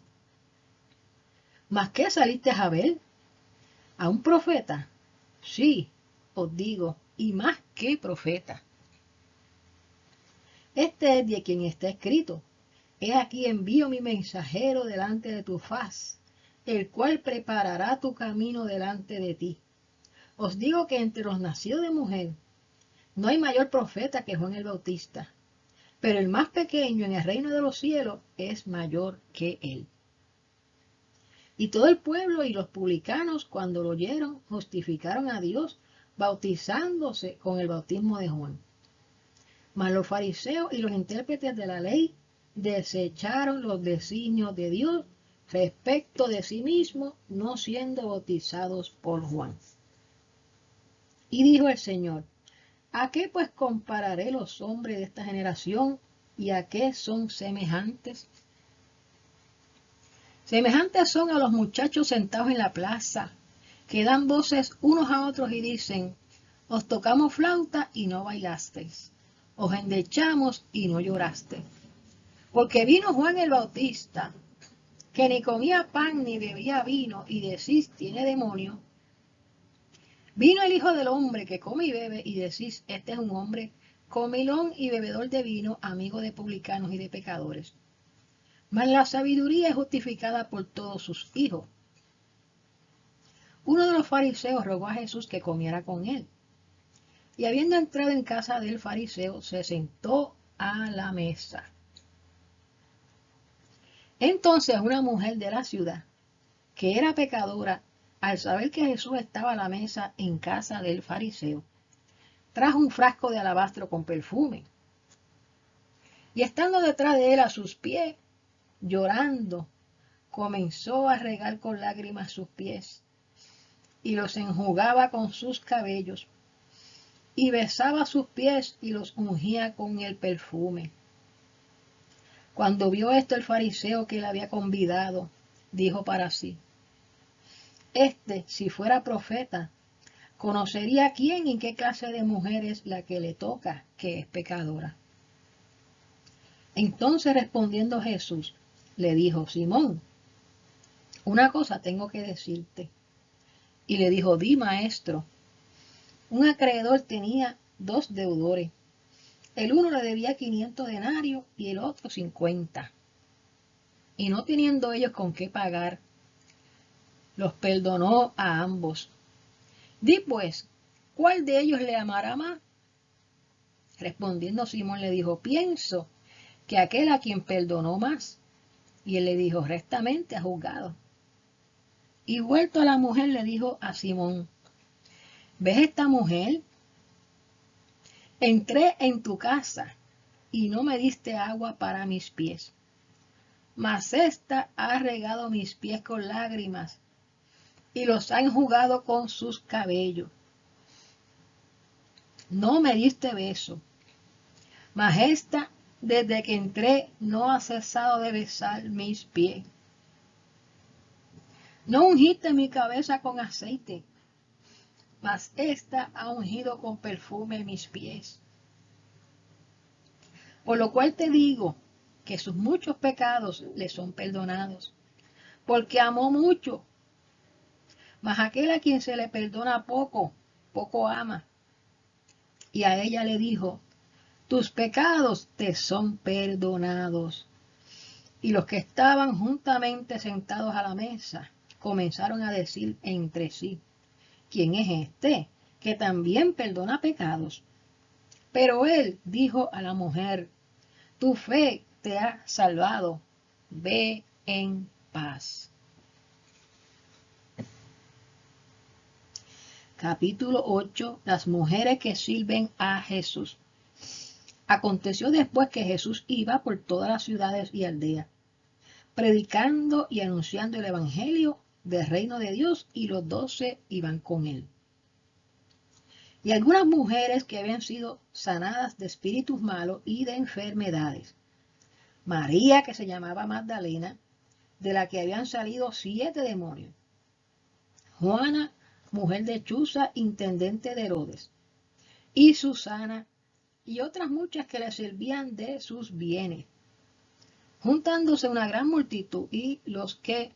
¿Mas qué saliste a ver? ¿A un profeta? Sí, os digo, y más que profeta. Este es de quien está escrito. He aquí envío mi mensajero delante de tu faz, el cual preparará tu camino delante de ti. Os digo que entre los nacidos de mujer no hay mayor profeta que Juan el Bautista, pero el más pequeño en el reino de los cielos es mayor que él. Y todo el pueblo y los publicanos, cuando lo oyeron, justificaron a Dios, bautizándose con el bautismo de Juan. Mas los fariseos y los intérpretes de la ley desecharon los designios de Dios respecto de sí mismos, no siendo bautizados por Juan. Y dijo el Señor, ¿a qué pues compararé los hombres de esta generación y a qué son semejantes? Semejantes son a los muchachos sentados en la plaza, que dan voces unos a otros y dicen, os tocamos flauta y no bailasteis, os endechamos y no llorasteis. Porque vino Juan el Bautista, que ni comía pan ni bebía vino, y decís, tiene demonio. Vino el Hijo del Hombre, que come y bebe, y decís, este es un hombre comilón y bebedor de vino, amigo de publicanos y de pecadores. Mas la sabiduría es justificada por todos sus hijos. Uno de los fariseos rogó a Jesús que comiera con él. Y habiendo entrado en casa del fariseo, se sentó a la mesa. Entonces una mujer de la ciudad, que era pecadora, al saber que Jesús estaba a la mesa en casa del fariseo, trajo un frasco de alabastro con perfume. Y estando detrás de él a sus pies, llorando, comenzó a regar con lágrimas sus pies, y los enjugaba con sus cabellos, y besaba sus pies y los ungía con el perfume. Cuando vio esto el fariseo que le había convidado, dijo para sí, si fuera profeta, conocería quién y qué clase de mujer es la que le toca, que es pecadora. Entonces respondiendo Jesús, le dijo, Simón, una cosa tengo que decirte. Y le dijo, di, maestro. Un acreedor tenía 2 deudores. El uno le debía 500 denarios y el otro 50. Y no teniendo ellos con qué pagar, los perdonó a ambos. Di pues, ¿cuál de ellos le amará más? Respondiendo Simón le dijo, pienso que aquel a quien perdonó más. Y él le dijo, rectamente has juzgado. Y vuelto a la mujer le dijo a Simón, ¿ves esta mujer? Entré en tu casa y no me diste agua para mis pies, mas ésta ha regado mis pies con lágrimas y los ha enjugado con sus cabellos. No me diste beso, mas ésta desde que entré no ha cesado de besar mis pies. No ungiste mi cabeza con aceite, mas ésta ha ungido con perfume mis pies. Por lo cual te digo que sus muchos pecados le son perdonados, porque amó mucho. Mas aquel a quien se le perdona poco, poco ama. Y a ella le dijo, tus pecados te son perdonados. Y los que estaban juntamente sentados a la mesa comenzaron a decir entre sí, ¿quién es este que también perdona pecados? Pero él dijo a la mujer, tu fe te ha salvado, ve en paz. Capítulo 8. Las mujeres que sirven a Jesús. Aconteció después que Jesús iba por todas las ciudades y aldeas, predicando y anunciando el evangelio del reino de Dios, y los 12 iban con él. Y algunas mujeres que habían sido sanadas de espíritus malos y de enfermedades. María, que se llamaba Magdalena, de la que habían salido 7 demonios. Juana, mujer de Chuza, intendente de Herodes. Y Susana, y otras muchas que le servían de sus bienes. Juntándose una gran multitud, y los que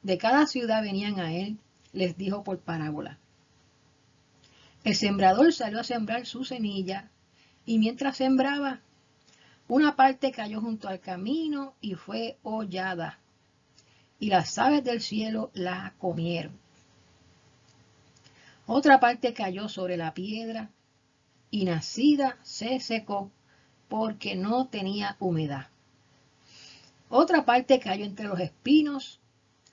de cada ciudad venían a él, les dijo por parábola. El sembrador salió a sembrar su semilla, y mientras sembraba, una parte cayó junto al camino y fue hollada, y las aves del cielo la comieron. Otra parte cayó sobre la piedra, y nacida se secó, porque no tenía humedad. Otra parte cayó entre los espinos,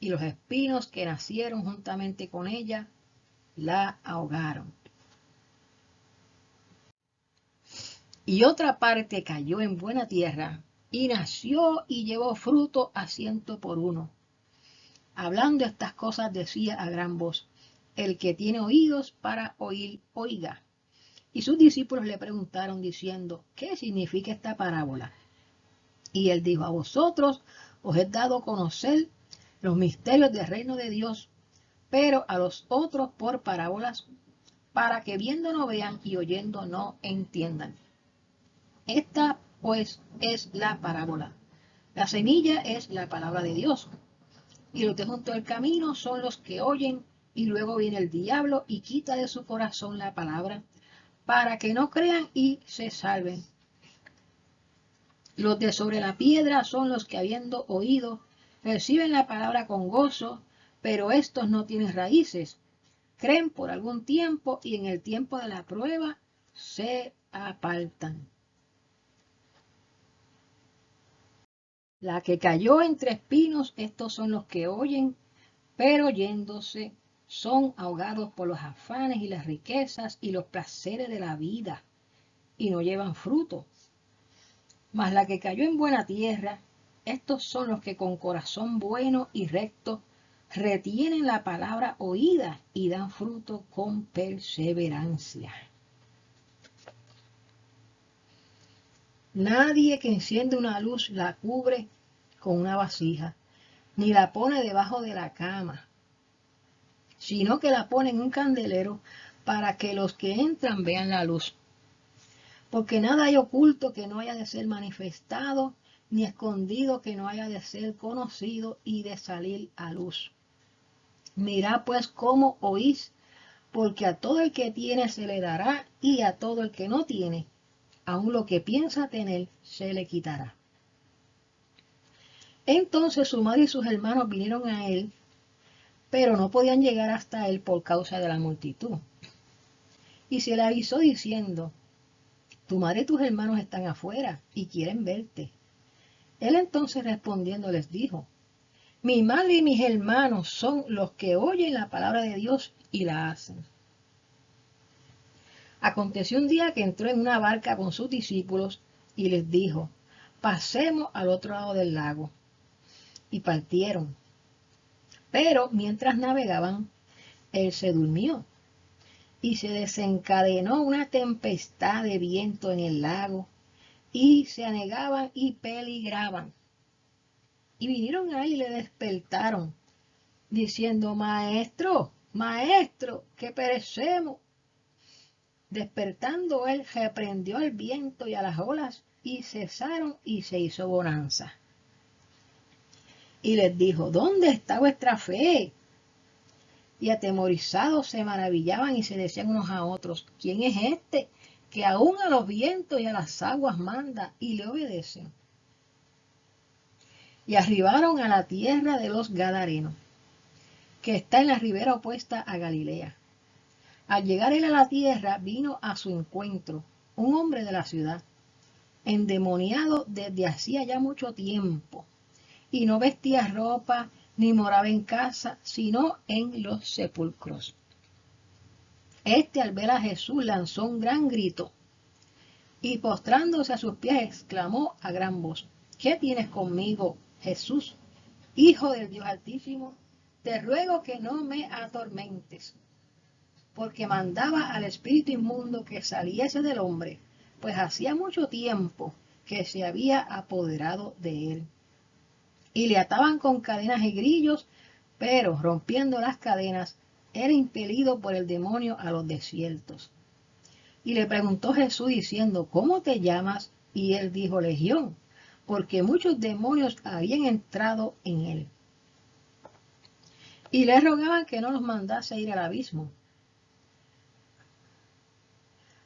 y los espinos que nacieron juntamente con ella la ahogaron. Y otra parte cayó en buena tierra, y nació y llevó fruto a 100 por uno. Hablando estas cosas decía a gran voz, el que tiene oídos para oír, oiga. Y sus discípulos le preguntaron diciendo, ¿qué significa esta parábola? Y él dijo, a vosotros os he dado a conocer los misterios del reino de Dios, pero a los otros por parábolas, para que viendo no vean y oyendo no entiendan. Esta, pues, es la parábola. La semilla es la palabra de Dios, y los de junto al camino son los que oyen, y luego viene el diablo y quita de su corazón la palabra, para que no crean y se salven. Los de sobre la piedra son los que, habiendo oído, reciben la palabra con gozo, pero estos no tienen raíces. Creen por algún tiempo y en el tiempo de la prueba se apartan. La que cayó entre espinos, estos son los que oyen, pero yéndose son ahogados por los afanes y las riquezas y los placeres de la vida, y no llevan fruto. Mas la que cayó en buena tierra, estos son los que con corazón bueno y recto retienen la palabra oída y dan fruto con perseverancia. Nadie que enciende una luz la cubre con una vasija, ni la pone debajo de la cama, sino que la pone en un candelero para que los que entran vean la luz. Porque nada hay oculto que no haya de ser manifestado, ni escondido que no haya de ser conocido y de salir a luz. Mirad pues cómo oís, porque a todo el que tiene se le dará, y a todo el que no tiene, aun lo que piensa tener, se le quitará. Entonces su madre y sus hermanos vinieron a él, pero no podían llegar hasta él por causa de la multitud. Y se le avisó diciendo, tu madre y tus hermanos están afuera y quieren verte. Él entonces respondiendo les dijo, Mi madre y mis hermanos son los que oyen la palabra de Dios y la hacen. Aconteció un día que entró en una barca con sus discípulos y les dijo, pasemos al otro lado del lago. Y partieron. Pero mientras navegaban, él se durmió y se desencadenó una tempestad de viento en el lago y se anegaban y peligraban. Y vinieron a él y le despertaron, diciendo, Maestro, Maestro, que perecemos. Despertando él, reprendió al viento y a las olas, y cesaron y se hizo bonanza. Y les dijo, ¿dónde está vuestra fe? Y atemorizados se maravillaban y se decían unos a otros, ¿quién es este que aún a los vientos y a las aguas manda y le obedecen? Y arribaron a la tierra de los Gadarenos, que está en la ribera opuesta a Galilea. Al llegar él a la tierra, vino a su encuentro un hombre de la ciudad, endemoniado desde hacía ya mucho tiempo, y no vestía ropa ni moraba en casa, sino en los sepulcros. Este, al ver a Jesús, lanzó un gran grito, y postrándose a sus pies, exclamó a gran voz, ¿qué tienes conmigo, Jesús, Hijo del Dios Altísimo? Te ruego que no me atormentes. Porque mandaba al espíritu inmundo que saliese del hombre, pues hacía mucho tiempo que se había apoderado de él. Y le ataban con cadenas y grillos, pero rompiendo las cadenas, era impelido por el demonio a los desiertos. Y le preguntó Jesús diciendo, ¿cómo te llamas? Y él dijo, Legión, porque muchos demonios habían entrado en él. Y le rogaban que no los mandase ir al abismo.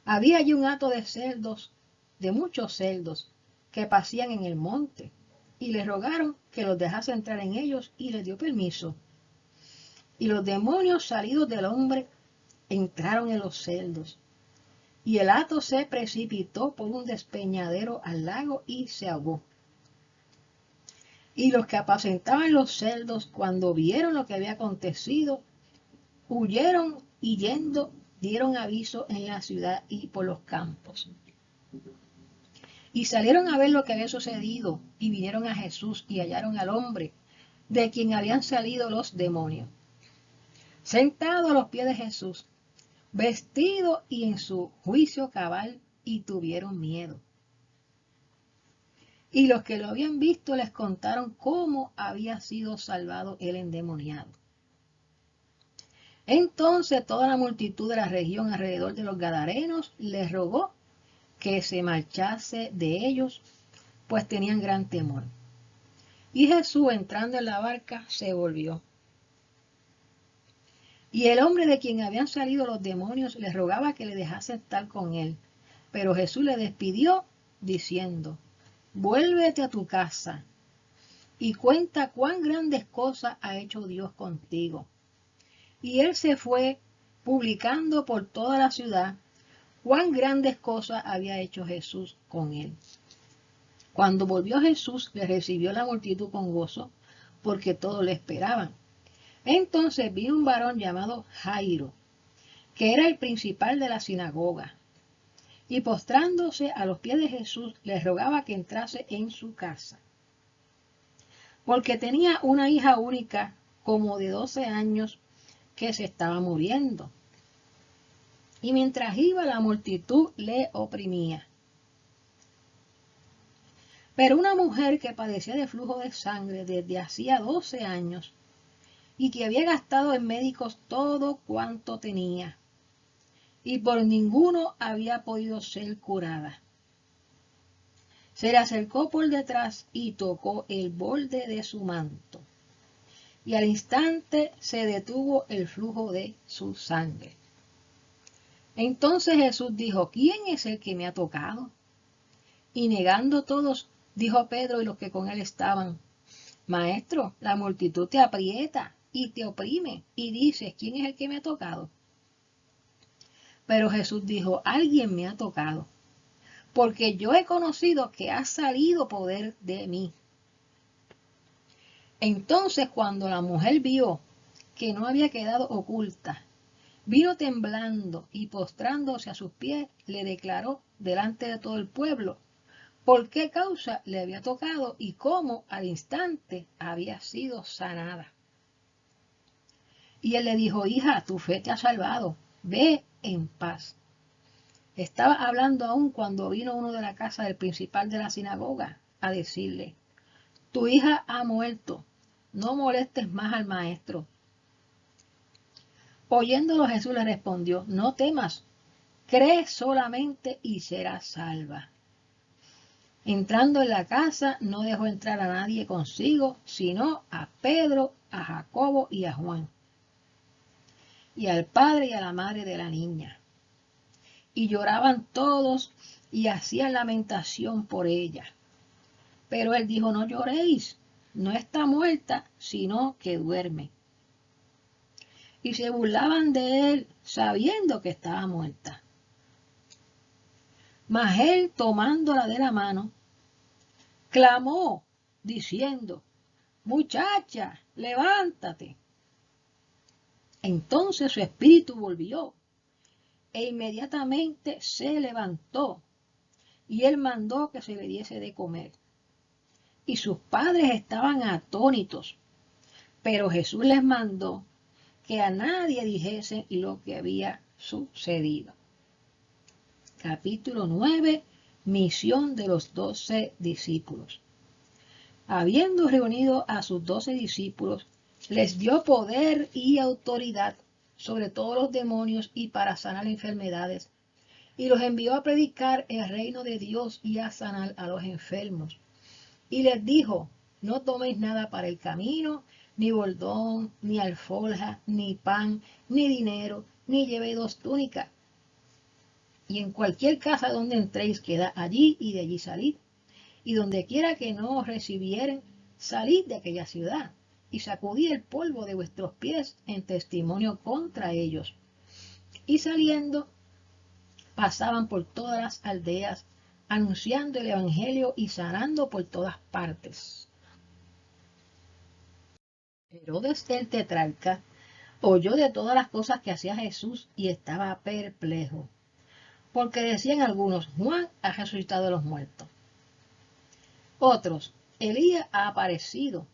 Había allí un hato de cerdos, de muchos cerdos, que pasían en el monte, y le rogaron que los dejase entrar en ellos, y les dio permiso. Y los demonios salidos del hombre entraron en los cerdos, y el hato se precipitó por un despeñadero al lago y se ahogó. Y los que apacentaban los cerdos, cuando vieron lo que había acontecido, huyeron y yendo dieron aviso en la ciudad y por los campos. Y salieron a ver lo que había sucedido, y vinieron a Jesús y hallaron al hombre, de quien habían salido los demonios, sentado a los pies de Jesús, vestido y en su juicio cabal, y tuvieron miedo. Y los que lo habían visto les contaron cómo había sido salvado el endemoniado. Entonces toda la multitud de la región alrededor de los Gadarenos les rogó que se marchase de ellos, pues tenían gran temor. Y Jesús, entrando en la barca, se volvió. Y el hombre de quien habían salido los demonios le rogaba que le dejase estar con él. Pero Jesús le despidió, diciendo, vuélvete a tu casa y cuenta cuán grandes cosas ha hecho Dios contigo. Y él se fue, publicando por toda la ciudad cuán grandes cosas había hecho Jesús con él. Cuando volvió Jesús, le recibió la multitud con gozo, porque todos le esperaban. Entonces vino un varón llamado Jairo, que era el principal de la sinagoga, y postrándose a los pies de Jesús, le rogaba que entrase en su casa, porque tenía una hija única, como de 12 años, que se estaba muriendo. Y mientras iba, la multitud le oprimía. Pero una mujer que padecía de flujo de sangre desde hacía 12 años, y que había gastado en médicos todo cuanto tenía, y por ninguno había podido ser curada, se le acercó por detrás y tocó el borde de su manto, y al instante se detuvo el flujo de su sangre. Entonces Jesús dijo, ¿quién es el que me ha tocado? Y negando todos, dijo Pedro y los que con él estaban, Maestro, la multitud te aprieta y te oprime, y dices, ¿quién es el que me ha tocado? Pero Jesús dijo, alguien me ha tocado, porque yo he conocido que ha salido poder de mí. Entonces, cuando la mujer vio que no había quedado oculta, vino temblando y postrándose a sus pies, le declaró delante de todo el pueblo por qué causa le había tocado y cómo al instante había sido sanada. Y él le dijo: hija, tu fe te ha salvado, ve en paz. Estaba hablando aún cuando vino uno de la casa del principal de la sinagoga a decirle: tu hija ha muerto, no molestes más al maestro. Oyéndolo, Jesús le respondió: no temas, cree solamente y serás salva. Entrando en la casa, no dejó entrar a nadie consigo, sino a Pedro, a Jacobo y a Juan, y al padre y a la madre de la niña. Y lloraban todos y hacían lamentación por ella. Pero él dijo: no lloréis, no está muerta, sino que duerme. Y se burlaban de él, sabiendo que estaba muerta. Mas él, tomándola de la mano, clamó, diciendo: muchacha, levántate. Entonces su espíritu volvió, e inmediatamente se levantó, y él mandó que se le diese de comer. Y sus padres estaban atónitos, pero Jesús les mandó que a nadie dijese lo que había sucedido. Capítulo 9. Misión de los 12 discípulos. Habiendo reunido a sus 12 discípulos, les dio poder y autoridad sobre todos los demonios y para sanar enfermedades, y los envió a predicar el reino de Dios y a sanar a los enfermos. Y les dijo: no toméis nada para el camino, ni bordón, ni alforja, ni pan, ni dinero, ni llevéis 2 túnicas. Y en cualquier casa donde entréis, quedad allí, y de allí salid. Y donde quiera que no os recibieren, salid de aquella ciudad, y sacudid el polvo de vuestros pies en testimonio contra ellos. Y saliendo, pasaban por todas las aldeas, anunciando el evangelio y sanando por todas partes. Herodes el tetrarca oyó de todas las cosas que hacía Jesús y estaba perplejo, porque decían algunos: Juan ha resucitado de los muertos. Otros: Elías ha aparecido.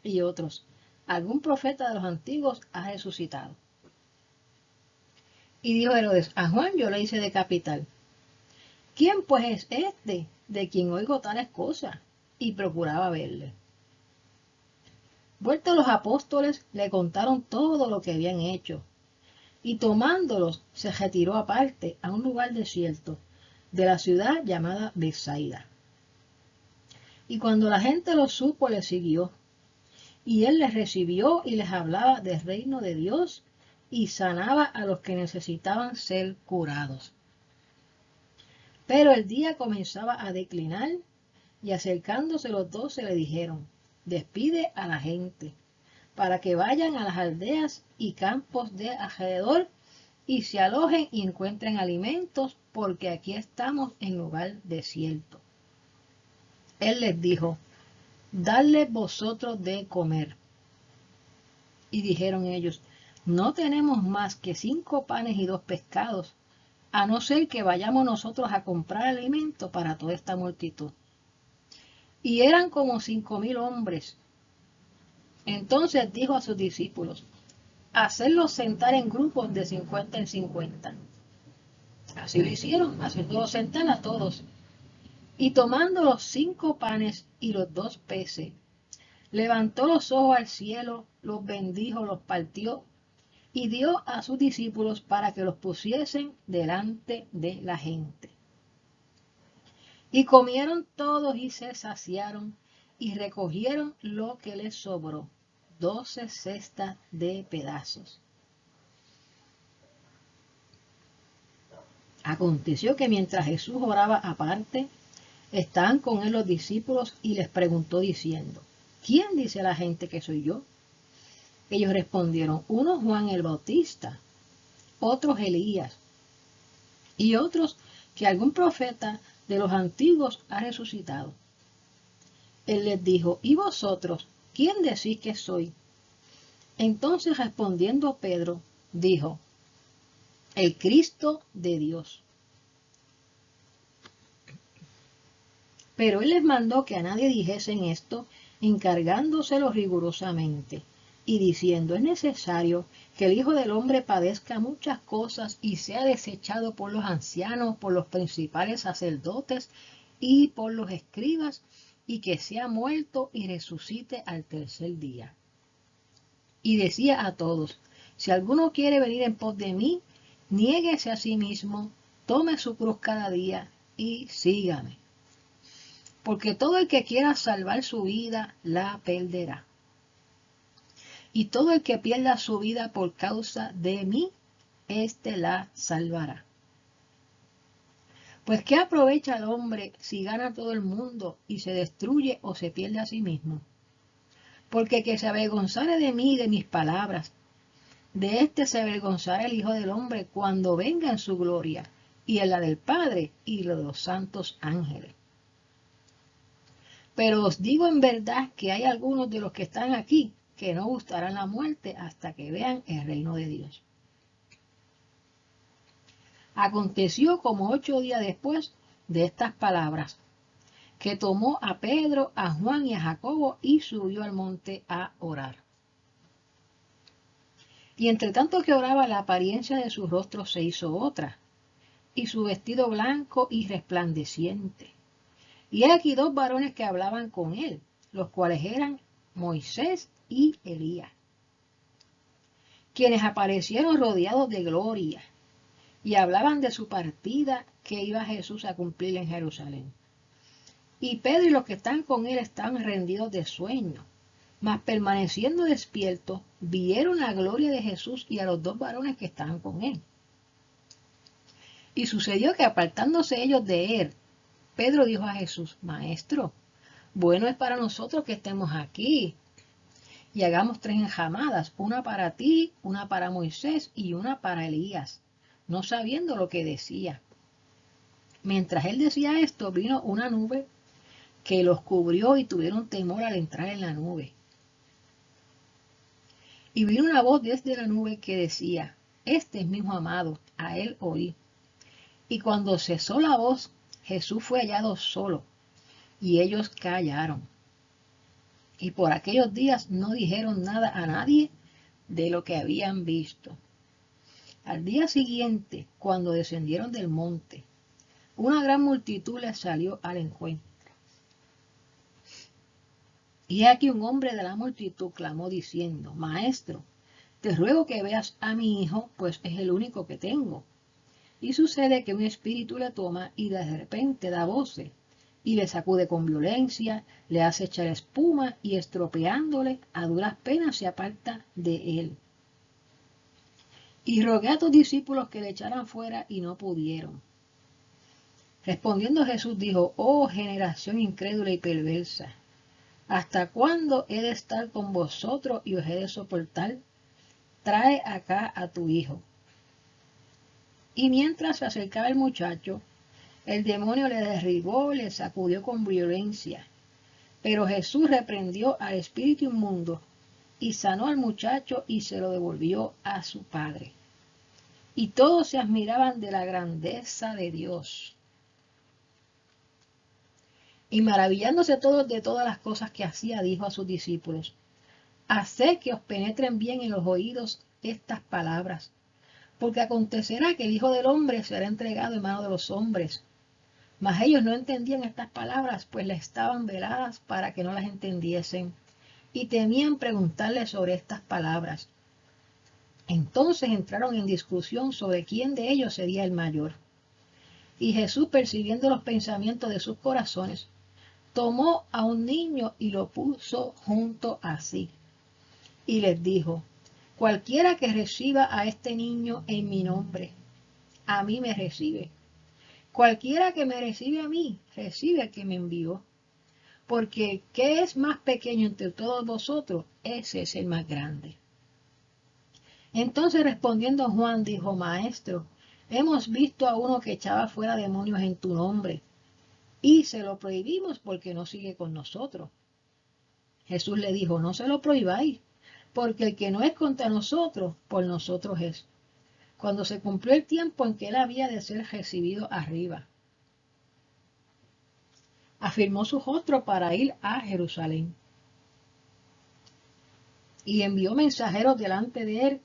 Y otros: algún profeta de los antiguos ha resucitado. Y dijo Herodes: a Juan yo le hice decapitar. ¿Quién pues es este de quien oigo tales cosas? Y procuraba verle. Vueltos los apóstoles, le contaron todo lo que habían hecho, y tomándolos se retiró aparte a un lugar desierto de la ciudad llamada Betsaida. Y cuando la gente lo supo, le siguió, y él les recibió y les hablaba del reino de Dios y sanaba a los que necesitaban ser curados. Pero el día comenzaba a declinar, y acercándose los 12 le dijeron: despide a la gente, para que vayan a las aldeas y campos de alrededor y se alojen y encuentren alimentos, porque aquí estamos en lugar desierto. Él les dijo: dadle vosotros de comer. Y dijeron ellos: no tenemos más que 5 panes y 2 pescados, a no ser que vayamos nosotros a comprar alimento para toda esta multitud. Y eran como 5.000 hombres. Entonces dijo a sus discípulos: hacedlos sentar en grupos de 50 en 50. Así lo hicieron, haciéndolos sentar a todos. Y tomando los 5 panes y los 2 peces, levantó los ojos al cielo, los bendijo, los partió y dio a sus discípulos para que los pusiesen delante de la gente. Y comieron todos y se saciaron, y recogieron lo que les sobró, 12 cestas de pedazos. Aconteció que mientras Jesús oraba aparte, estaban con él los discípulos y les preguntó diciendo: ¿quién dice la gente que soy yo? Ellos respondieron: unos Juan el Bautista, otros Elías, y otros que algún profeta de los antiguos ha resucitado. Él les dijo: ¿y vosotros ¿quién decís que soy? Entonces respondiendo Pedro, dijo, el Cristo de Dios. Pero él les mandó que a nadie dijesen esto, encargándoselo rigurosamente, y diciendo, es necesario que el Hijo del Hombre padezca muchas cosas y sea desechado por los ancianos, por los principales sacerdotes y por los escribas, y que sea muerto y resucite al tercer día. Y decía a todos, si alguno quiere venir en pos de mí, niéguese a sí mismo, tome su cruz cada día y sígame. Porque todo el que quiera salvar su vida, la perderá. Y todo el que pierda su vida por causa de mí, éste la salvará. Pues ¿qué aprovecha el hombre si gana todo el mundo y se destruye o se pierde a sí mismo? Porque que se avergonzare de mí y de mis palabras, de éste se avergonzará el Hijo del Hombre cuando venga en su gloria, y en la del Padre y la de los santos ángeles. Pero os digo en verdad que hay algunos de los que están aquí que no gustarán la muerte hasta que vean el reino de Dios. Aconteció como 8 días después de estas palabras, que tomó a Pedro, a Juan y a Jacobo y subió al monte a orar. Y entre tanto que oraba, la apariencia de su rostro se hizo otra, y su vestido blanco y resplandeciente. Y he aquí 2 varones que hablaban con él, los cuales eran Moisés y Elías, quienes aparecieron rodeados de gloria, y hablaban de su partida que iba Jesús a cumplir en Jerusalén. Y Pedro y los que están con él estaban rendidos de sueño, mas permaneciendo despiertos, vieron la gloria de Jesús y a los 2 varones que estaban con él. Y sucedió que apartándose ellos de él, Pedro dijo a Jesús, Maestro, bueno es para nosotros que estemos aquí, y hagamos 3 enjamadas, una para ti, una para Moisés y una para Elías, no sabiendo lo que decía. Mientras él decía esto, vino una nube que los cubrió y tuvieron temor al entrar en la nube. Y vino una voz desde la nube que decía, este es mi hijo amado, a él oí. Y cuando cesó la voz, Jesús fue hallado solo, y ellos callaron. Y por aquellos días no dijeron nada a nadie de lo que habían visto. Al día siguiente, cuando descendieron del monte, una gran multitud les salió al encuentro. Y aquí un hombre de la multitud clamó diciendo, Maestro, te ruego que veas a mi hijo, pues es el único que tengo. Y sucede que un espíritu le toma y de repente da voces, y le sacude con violencia, le hace echar espuma y estropeándole, a duras penas se aparta de él. Y rogué a tus discípulos que le echaran fuera y no pudieron. Respondiendo Jesús dijo, oh generación incrédula y perversa, ¿hasta cuándo he de estar con vosotros y os he de soportar? Trae acá a tu hijo. Y mientras se acercaba el muchacho, el demonio le derribó y le sacudió con violencia. Pero Jesús reprendió al espíritu inmundo y sanó al muchacho y se lo devolvió a su padre. Y todos se admiraban de la grandeza de Dios. Y maravillándose todos de todas las cosas que hacía, dijo a sus discípulos, haced que os penetren bien en los oídos estas palabras, porque acontecerá que el Hijo del Hombre será entregado en manos de los hombres. Mas ellos no entendían estas palabras, pues les estaban veladas para que no las entendiesen, y temían preguntarle sobre estas palabras. Entonces entraron en discusión sobre quién de ellos sería el mayor. Y Jesús, percibiendo los pensamientos de sus corazones, tomó a un niño y lo puso junto a sí. Y les dijo, cualquiera que reciba a este niño en mi nombre, a mí me recibe. Cualquiera que me recibe a mí, recibe al que me envió. Porque ¿qué es más pequeño entre todos vosotros? Ese es el más grande. Entonces respondiendo Juan dijo, Maestro, hemos visto a uno que echaba fuera demonios en tu nombre, y se lo prohibimos porque no sigue con nosotros. Jesús le dijo, no se lo prohibáis, porque el que no es contra nosotros, por nosotros es. Cuando se cumplió el tiempo en que él había de ser recibido arriba, afirmó su rostro para ir a Jerusalén. Y envió mensajeros delante de él,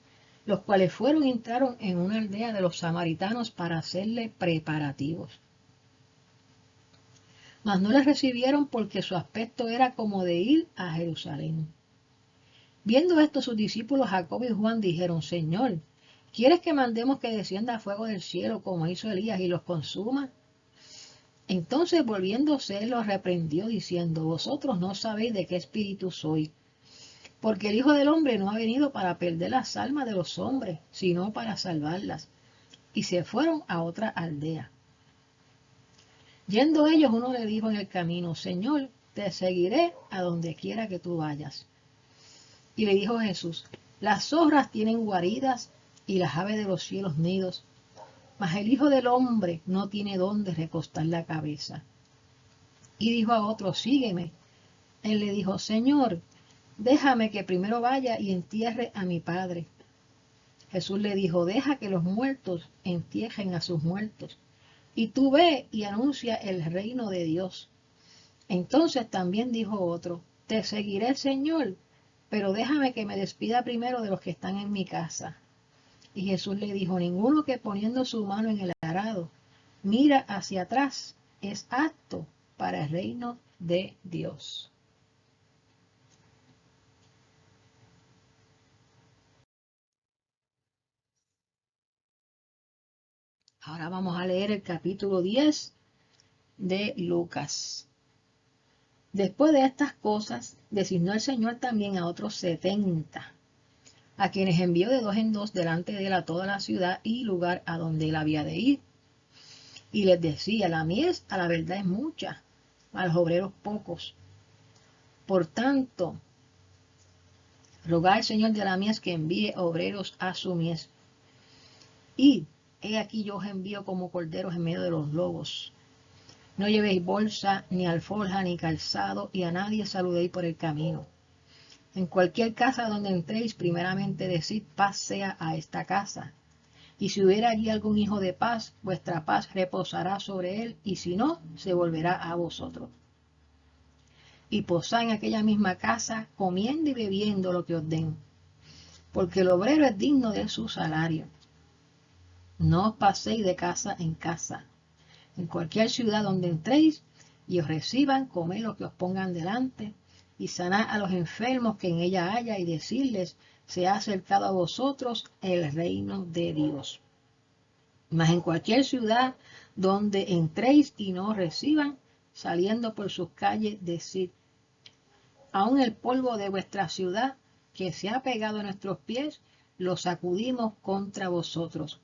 los cuales fueron y entraron en una aldea de los samaritanos para hacerle preparativos. Mas no le recibieron porque su aspecto era como de ir a Jerusalén. Viendo esto, sus discípulos Jacobo y Juan dijeron, Señor, ¿quieres que mandemos que descienda fuego del cielo como hizo Elías y los consuma? Entonces volviéndose él los reprendió diciendo, vosotros no sabéis de qué espíritu soy, porque el Hijo del Hombre no ha venido para perder las almas de los hombres, sino para salvarlas. Y se fueron a otra aldea. Yendo ellos, uno le dijo en el camino, Señor, te seguiré a donde quiera que tú vayas. Y le dijo Jesús, las zorras tienen guaridas y las aves de los cielos nidos, mas el Hijo del Hombre no tiene dónde recostar la cabeza. Y dijo a otro, sígueme. Él le dijo, Señor, déjame que primero vaya y entierre a mi padre. Jesús le dijo, deja que los muertos entierren a sus muertos, y tú ve y anuncia el reino de Dios. Entonces también dijo otro, te seguiré, Señor, pero déjame que me despida primero de los que están en mi casa. Y Jesús le dijo, ninguno que poniendo su mano en el arado mira hacia atrás es apto para el reino de Dios. Ahora vamos a leer el capítulo 10 de Lucas. Después de estas cosas, designó el Señor también a otros 70, a quienes envió de dos en dos delante de él a toda la ciudad y lugar a donde él había de ir. Y les decía, la mies a la verdad es mucha, a los obreros pocos. Por tanto, rogad al Señor de la mies que envíe obreros a su mies. Y he aquí yo os envío como corderos en medio de los lobos. No llevéis bolsa, ni alforja, ni calzado, y a nadie saludéis por el camino. En cualquier casa donde entréis, primeramente decid, paz sea a esta casa. Y si hubiera allí algún hijo de paz, vuestra paz reposará sobre él, y si no, se volverá a vosotros. Y posad en aquella misma casa, comiendo y bebiendo lo que os den, porque el obrero es digno de su salario. No os paséis de casa en casa. En cualquier ciudad donde entréis y os reciban, comed lo que os pongan delante, y sanad a los enfermos que en ella haya, y decirles, se ha acercado a vosotros el reino de Dios. Mas en cualquier ciudad donde entréis y no os reciban, saliendo por sus calles, decid, aun el polvo de vuestra ciudad que se ha pegado a nuestros pies, lo sacudimos contra vosotros.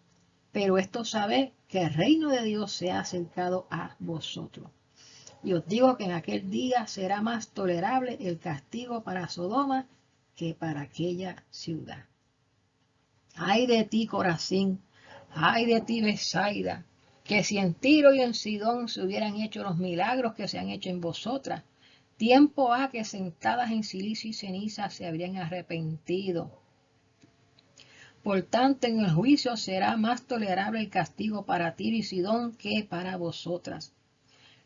Pero esto sabed que el reino de Dios se ha acercado a vosotros. Y os digo que en aquel día será más tolerable el castigo para Sodoma que para aquella ciudad. Ay de ti, Corazín, ay de ti, Betsaida, que si en Tiro y en Sidón se hubieran hecho los milagros que se han hecho en vosotras, tiempo ha que sentadas en silicio y ceniza se habrían arrepentido. Por tanto, en el juicio será más tolerable el castigo para Tiro y Sidón que para vosotras.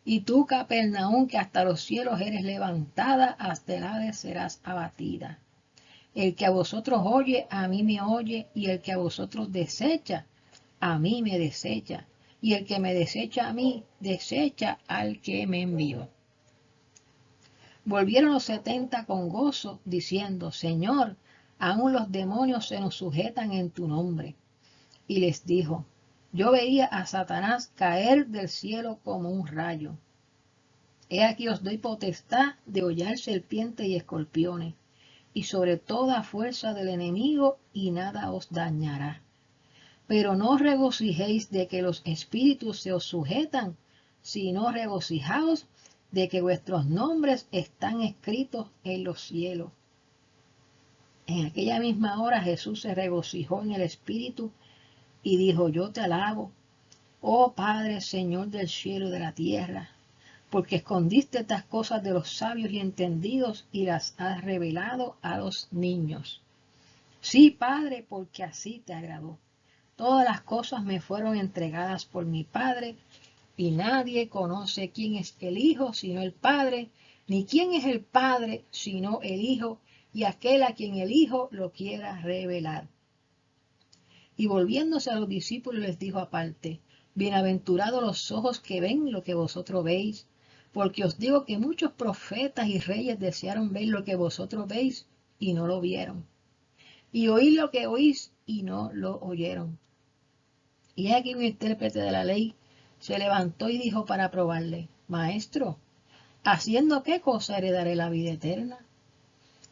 Y tú, Capernaum, que hasta los cielos eres levantada, hasta el Hades serás abatida. El que a vosotros oye, a mí me oye, y el que a vosotros desecha, a mí me desecha. Y el que me desecha a mí, desecha al que me envió. Volvieron los 70 con gozo, diciendo, Señor, aún los demonios se nos sujetan en tu nombre. Y les dijo, yo veía a Satanás caer del cielo como un rayo. He aquí os doy potestad de hollar serpientes y escorpiones, y sobre toda fuerza del enemigo, y nada os dañará. Pero no os regocijéis de que los espíritus se os sujetan, sino regocijaos de que vuestros nombres están escritos en los cielos. En aquella misma hora Jesús se regocijó en el Espíritu y dijo, yo te alabo, oh Padre, Señor del cielo y de la tierra, porque escondiste estas cosas de los sabios y entendidos y las has revelado a los niños. Sí, Padre, porque así te agradó. Todas las cosas me fueron entregadas por mi Padre, y nadie conoce quién es el Hijo sino el Padre, ni quién es el Padre sino el Hijo, y aquel a quien el Hijo lo quiera revelar. Y volviéndose a los discípulos les dijo aparte: bienaventurados los ojos que ven lo que vosotros veis, porque os digo que muchos profetas y reyes desearon ver lo que vosotros veis y no lo vieron, y oír lo que oís y no lo oyeron. Y aquí un intérprete de la ley se levantó y dijo para probarle: Maestro, ¿haciendo qué cosa heredaré la vida eterna?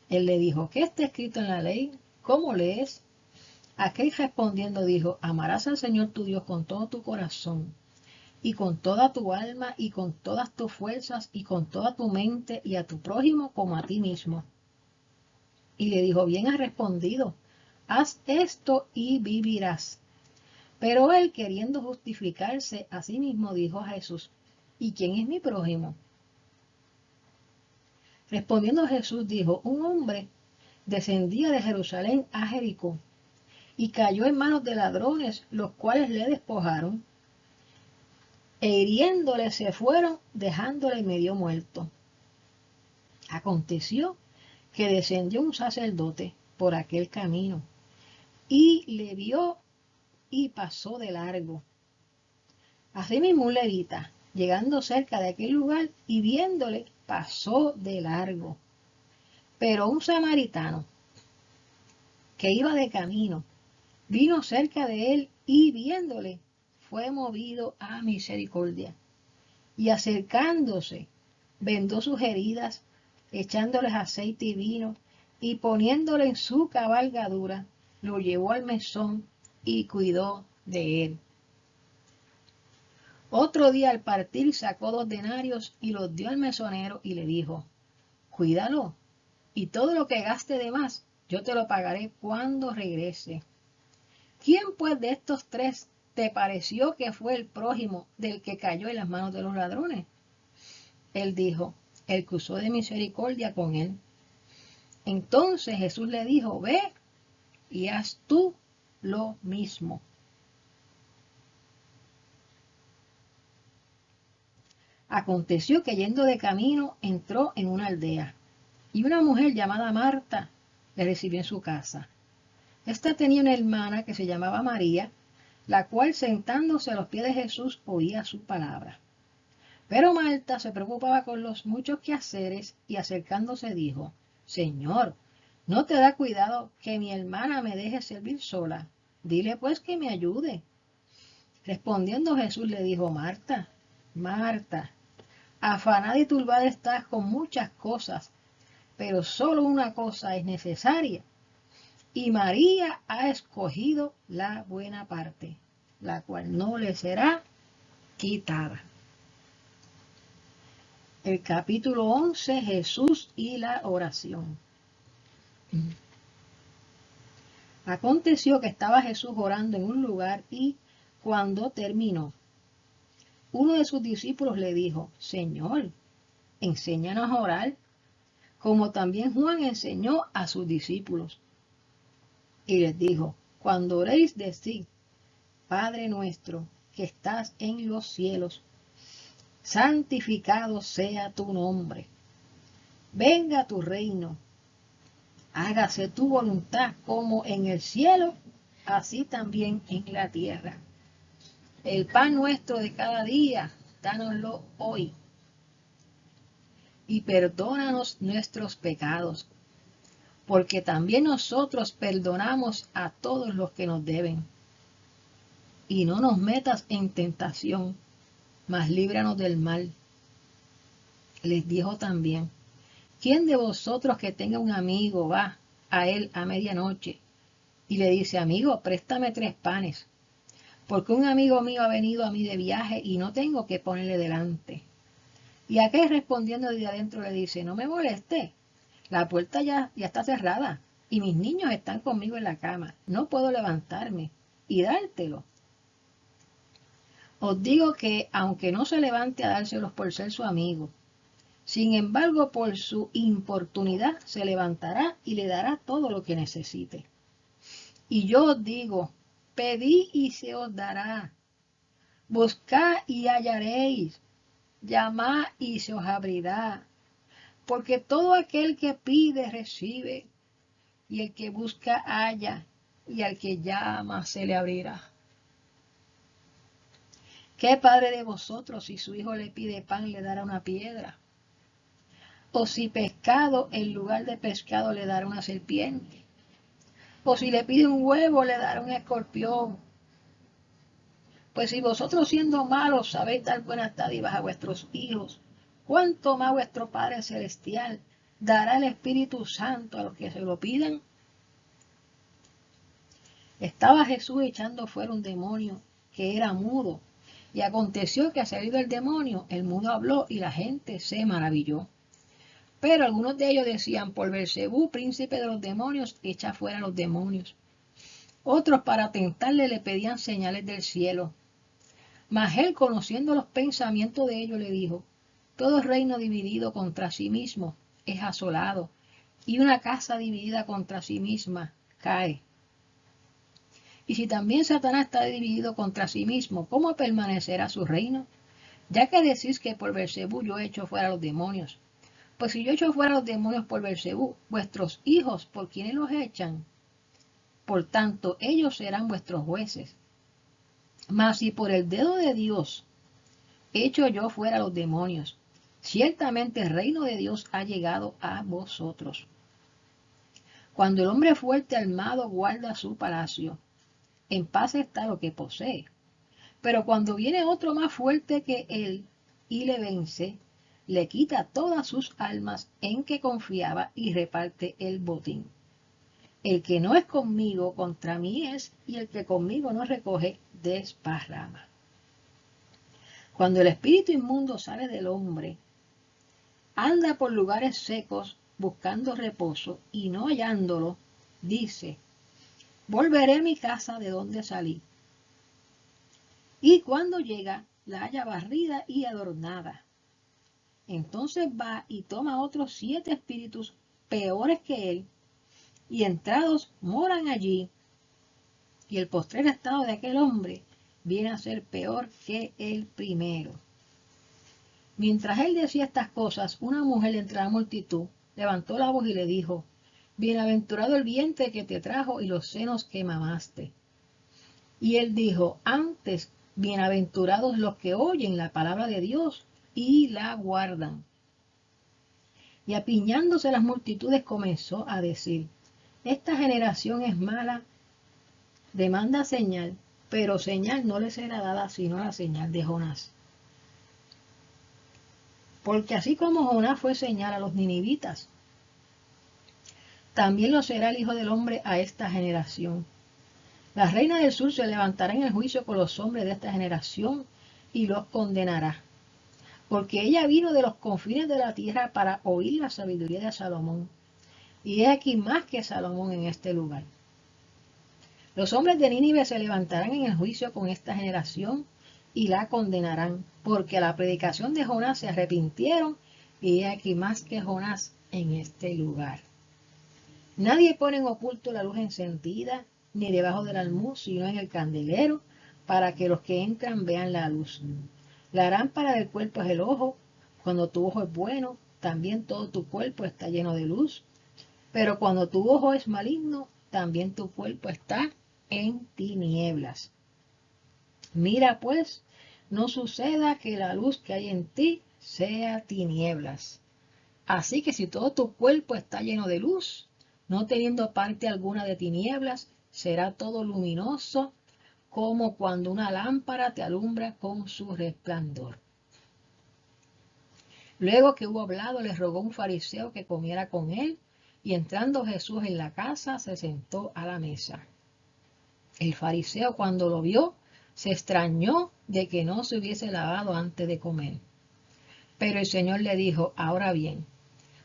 Él le dijo: ¿qué está escrito en la ley? ¿Cómo lees? Aquel respondiendo dijo: amarás al Señor tu Dios con todo tu corazón, y con toda tu alma, y con todas tus fuerzas, y con toda tu mente, y a tu prójimo como a ti mismo. Y le dijo: bien has respondido, haz esto y vivirás. Pero él, queriendo justificarse a sí mismo, dijo a Jesús: ¿y quién es mi prójimo? Respondiendo Jesús dijo: un hombre descendía de Jerusalén a Jericó, y cayó en manos de ladrones, los cuales le despojaron, e hiriéndole se fueron, dejándole medio muerto. Aconteció que descendió un sacerdote por aquel camino, y le vio y pasó de largo. Asimismo un levita, llegando cerca de aquel lugar y viéndole, pasó de largo. Pero un samaritano, que iba de camino, vino cerca de él y viéndole, fue movido a misericordia. Y acercándose, vendó sus heridas, echándoles aceite y vino, y poniéndole en su cabalgadura, lo llevó al mesón y cuidó de él. Otro día al partir sacó 2 denarios y los dio al mesonero y le dijo: cuídalo, y todo lo que gaste de más, yo te lo pagaré cuando regrese. ¿Quién pues de estos 3 te pareció que fue el prójimo del que cayó en las manos de los ladrones? Él dijo: el que usó de misericordia con él. Entonces Jesús le dijo: ve y haz tú lo mismo. Aconteció que yendo de camino entró en una aldea, y una mujer llamada Marta le recibió en su casa. Esta tenía una hermana que se llamaba María, la cual sentándose a los pies de Jesús oía su palabra. Pero Marta se preocupaba con los muchos quehaceres y acercándose dijo: Señor, ¿no te da cuidado que mi hermana me deje servir sola? Dile pues que me ayude. Respondiendo Jesús le dijo: Marta, Marta, afanada y turbada estás con muchas cosas, pero solo una cosa es necesaria. Y María ha escogido la buena parte, la cual no le será quitada. El capítulo 11, Jesús y la oración. Aconteció que estaba Jesús orando en un lugar y, cuando terminó, uno de sus discípulos le dijo: Señor, enséñanos a orar, como también Juan enseñó a sus discípulos. Y les dijo: cuando oréis, decid: Padre nuestro que estás en los cielos, santificado sea tu nombre. Venga tu reino. Hágase tu voluntad como en el cielo, así también en la tierra. El pan nuestro de cada día, dánoslo hoy. Y perdónanos nuestros pecados, porque también nosotros perdonamos a todos los que nos deben. Y no nos metas en tentación, mas líbranos del mal. Les dijo también: ¿quién de vosotros que tenga un amigo va a él a medianoche y le dice: amigo, préstame 3 panes, porque un amigo mío ha venido a mí de viaje y no tengo que ponerle delante? Y aquel respondiendo desde adentro le dice: no me moleste, la puerta ya está cerrada y mis niños están conmigo en la cama, no puedo levantarme y dártelo. Os digo que, aunque no se levante a dárselos por ser su amigo, sin embargo, por su importunidad se levantará y le dará todo lo que necesite. Y yo os digo, pedid y se os dará, buscad y hallaréis, llamad y se os abrirá, porque todo aquel que pide recibe, y el que busca halla, y al que llama se le abrirá. ¿Qué padre de vosotros, si su hijo le pide pan, le dará una piedra? O si pescado, en lugar de pescado, le dará una serpiente. O si le pide un huevo, le dará un escorpión. Pues si vosotros siendo malos sabéis dar buenas dádivas a vuestros hijos, ¿cuánto más vuestro Padre Celestial dará el Espíritu Santo a los que se lo pidan? Estaba Jesús echando fuera un demonio que era mudo, y aconteció que, salido el demonio, el mudo habló y la gente se maravilló. Pero algunos de ellos decían: por Beelzebú, príncipe de los demonios, echa fuera los demonios. Otros, para tentarle, le pedían señales del cielo. Mas él, conociendo los pensamientos de ellos, le dijo: todo reino dividido contra sí mismo es asolado, y una casa dividida contra sí misma cae. Y si también Satanás está dividido contra sí mismo, ¿cómo permanecerá su reino? Ya que decís que por Beelzebú yo echo fuera los demonios. Pues si yo echo fuera los demonios por Beelzebú, vuestros hijos, ¿por quiénes los echan? Por tanto, ellos serán vuestros jueces. Mas si por el dedo de Dios echo yo fuera los demonios, ciertamente el reino de Dios ha llegado a vosotros. Cuando el hombre fuerte armado guarda su palacio, en paz está lo que posee. Pero cuando viene otro más fuerte que él y le vence, le quita todas sus almas en que confiaba y reparte el botín. El que no es conmigo, contra mí es, y el que conmigo no recoge, desparrama. Cuando el espíritu inmundo sale del hombre, anda por lugares secos buscando reposo, y no hallándolo, dice: volveré a mi casa de donde salí. Y cuando llega, la halla barrida y adornada. Entonces va y toma otros 7 espíritus peores que él, y entrados moran allí, y el postrer estado de aquel hombre viene a ser peor que el primero. Mientras él decía estas cosas, una mujer entre la multitud levantó la voz y le dijo: bienaventurado el vientre que te trajo y los senos que mamaste. Y él dijo: antes, bienaventurados los que oyen la palabra de Dios y la guardan. Y apiñándose las multitudes comenzó a decir: esta generación es mala, demanda señal, pero señal no le será dada sino la señal de Jonás. Porque así como Jonás fue señal a los ninivitas, también lo será el Hijo del Hombre a esta generación. La reina del sur se levantará en el juicio con los hombres de esta generación y los condenará, porque ella vino de los confines de la tierra para oír la sabiduría de Salomón, y he aquí más que Salomón en este lugar. Los hombres de Nínive se levantarán en el juicio con esta generación y la condenarán, porque a la predicación de Jonás se arrepintieron, y he aquí más que Jonás en este lugar. Nadie pone en oculto la luz encendida, ni debajo del almud, sino en el candelero, para que los que entran vean la luz. La lámpara del cuerpo es el ojo. Cuando tu ojo es bueno, también todo tu cuerpo está lleno de luz. Pero cuando tu ojo es maligno, también tu cuerpo está en tinieblas. Mira pues, no suceda que la luz que hay en ti sea tinieblas. Así que si todo tu cuerpo está lleno de luz, no teniendo parte alguna de tinieblas, será todo luminoso, como cuando una lámpara te alumbra con su resplandor. Luego que hubo hablado, les rogó un fariseo que comiera con él, y entrando Jesús en la casa, se sentó a la mesa. El fariseo, cuando lo vio, se extrañó de que no se hubiese lavado antes de comer. Pero el Señor le dijo: ahora bien,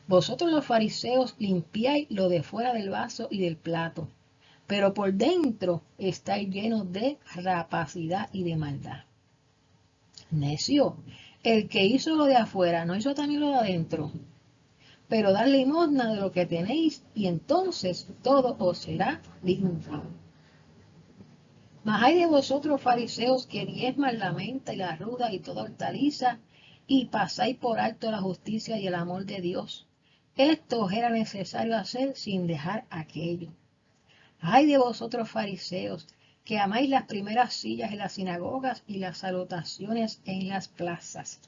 vosotros los fariseos limpiáis lo de fuera del vaso y del plato, pero por dentro estáis llenos de rapacidad y de maldad. Necio, el que hizo lo de afuera, ¿no hizo también lo de adentro? Pero dad limosna de lo que tenéis, y entonces todo os será limpio. Mas hay de vosotros, fariseos, que diezman la menta y la ruda y toda hortaliza, y pasáis por alto la justicia y el amor de Dios. Esto os era necesario hacer sin dejar aquello. Ay de vosotros, fariseos, que amáis las primeras sillas en las sinagogas y las salutaciones en las plazas.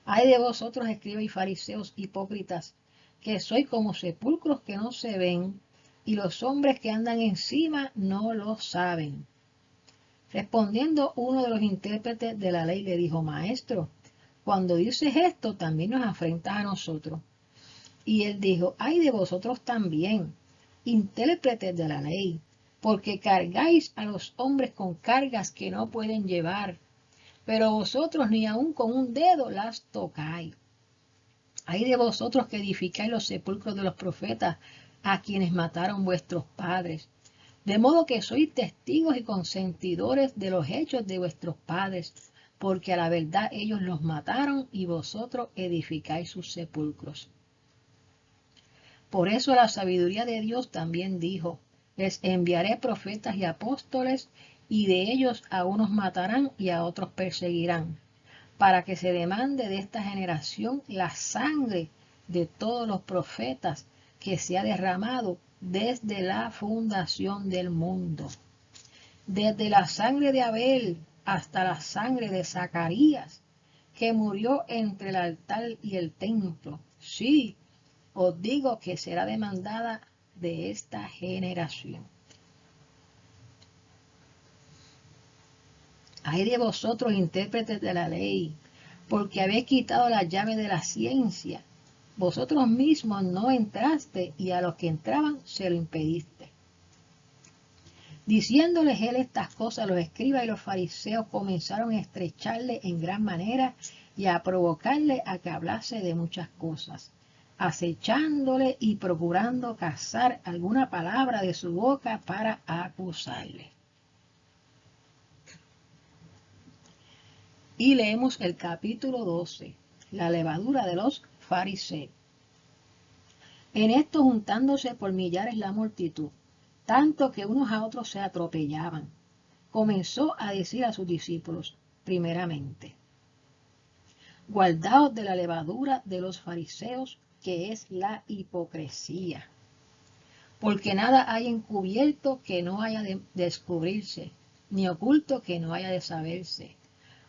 Ay de vosotros, escribas y fariseos hipócritas, que sois como sepulcros que no se ven, y los hombres que andan encima no lo saben. Respondiendo uno de los intérpretes de la ley le dijo: Maestro, cuando dices esto, también nos afrentas a nosotros. Y él dijo: Ay de vosotros también, intérpretes de la ley, porque cargáis a los hombres con cargas que no pueden llevar, pero vosotros ni aun con un dedo las tocáis. Ay de vosotros que edificáis los sepulcros de los profetas, a quienes mataron vuestros padres. De modo que sois testigos y consentidores de los hechos de vuestros padres, porque a la verdad ellos los mataron y vosotros edificáis sus sepulcros. Por eso la sabiduría de Dios también dijo: les enviaré profetas y apóstoles, y de ellos a unos matarán y a otros perseguirán, para que se demande de esta generación la sangre de todos los profetas que se ha derramado desde la fundación del mundo, desde la sangre de Abel hasta la sangre de Zacarías, que murió entre el altar y el templo. Sí, os digo que será demandada de esta generación. Ay de vosotros, intérpretes de la ley, porque habéis quitado la llave de la ciencia. Vosotros mismos no entraste, y a los que entraban se lo impediste. Diciéndoles él estas cosas, los escribas y los fariseos comenzaron a estrecharle en gran manera y a provocarle a que hablase de muchas cosas, acechándole y procurando cazar alguna palabra de su boca para acusarle. Y leemos el capítulo 12, la levadura de los fariseos. En esto, juntándose por millares la multitud, tanto que unos a otros se atropellaban, comenzó a decir a sus discípulos: primeramente, guardaos de la levadura de los fariseos, que es la hipocresía, porque nada hay encubierto que no haya de descubrirse, ni oculto que no haya de saberse.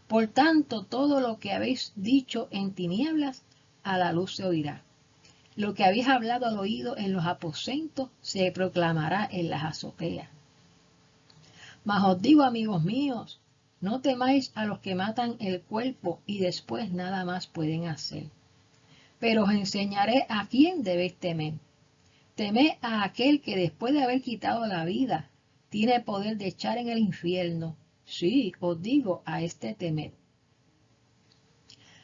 Por tanto, todo lo que habéis dicho en tinieblas, a la luz se oirá. Lo que habéis hablado al oído en los aposentos, se proclamará en las azoteas. Mas os digo, amigos míos, no temáis a los que matan el cuerpo y después nada más pueden hacer. Pero os enseñaré a quién debéis temer. Temed a aquel que después de haber quitado la vida, tiene poder de echar en el infierno. Sí, os digo, a este temed.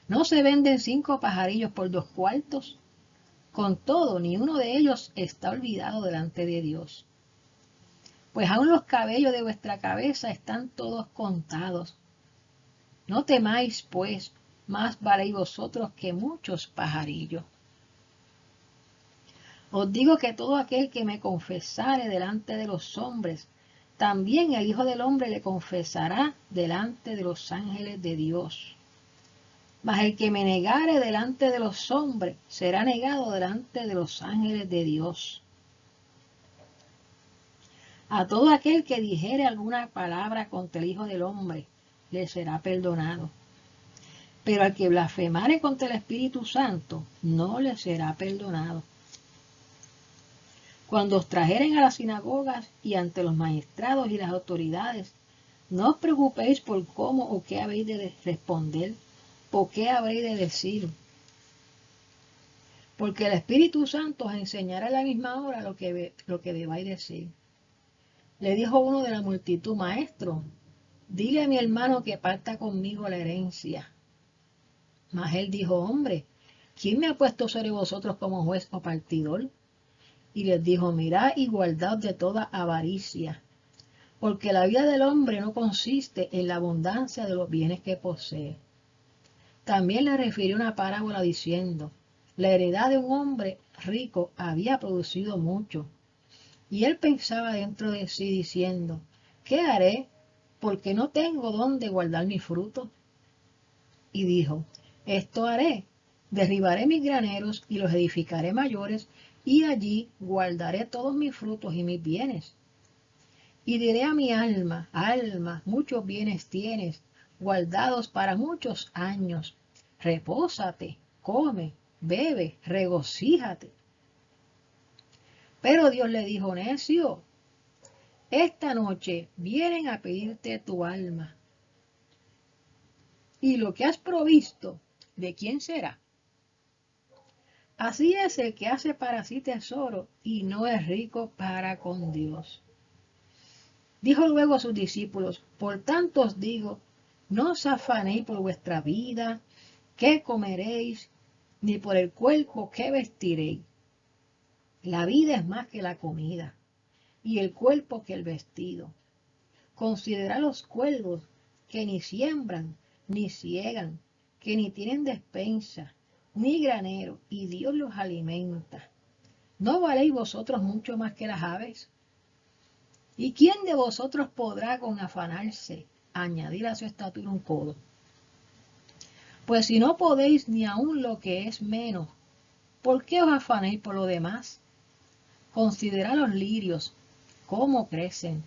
¿No se venden 5 pajarillos por 2 cuartos? Con todo, ni uno de ellos está olvidado delante de Dios. Pues aún los cabellos de vuestra cabeza están todos contados. No temáis, pues, más valéis vosotros que muchos pajarillos. Os digo que todo aquel que me confesare delante de los hombres, también el Hijo del Hombre le confesará delante de los ángeles de Dios. Mas el que me negare delante de los hombres, será negado delante de los ángeles de Dios. A todo aquel que dijere alguna palabra contra el Hijo del Hombre, le será perdonado. Pero al que blasfemare contra el Espíritu Santo, no le será perdonado. Cuando os trajeren a las sinagogas y ante los magistrados y las autoridades, no os preocupéis por cómo o qué habéis de responder, o qué habréis de decir. Porque el Espíritu Santo os enseñará a la misma hora lo que debáis decir. Le dijo uno de la multitud: Maestro, dile a mi hermano que parta conmigo la herencia. Mas él dijo: Hombre, ¿quién me ha puesto sobre vosotros como juez o partidor? Y les dijo: Mirad y guardaos de toda avaricia, porque la vida del hombre no consiste en la abundancia de los bienes que posee. También le refirió una parábola diciendo, la heredad de un hombre rico había producido mucho, y él pensaba dentro de sí diciendo, ¿qué haré? Porque no tengo dónde guardar mi fruto. Y dijo, esto haré, derribaré mis graneros y los edificaré mayores, y allí guardaré todos mis frutos y mis bienes. Y diré a mi alma, alma, muchos bienes tienes, guardados para muchos años. Repósate, come, bebe, regocíjate. Pero Dios le dijo, necio, esta noche vienen a pedirte tu alma. Y lo que has provisto, ¿de quién será? Así es el que hace para sí tesoro y no es rico para con Dios. Dijo luego a sus discípulos, por tanto os digo, no os afanéis por vuestra vida, qué comeréis, ni por el cuerpo qué vestiréis. La vida es más que la comida, y el cuerpo que el vestido. Considerad los cuervos, que ni siembran, ni ciegan, que ni tienen despensa, ni granero, y Dios los alimenta. ¿No valéis vosotros mucho más que las aves? ¿Y quién de vosotros podrá con afanarse añadir a su estatura un codo? Pues si no podéis ni aun lo que es menos, ¿por qué os afanéis por lo demás? Considerad los lirios, cómo crecen,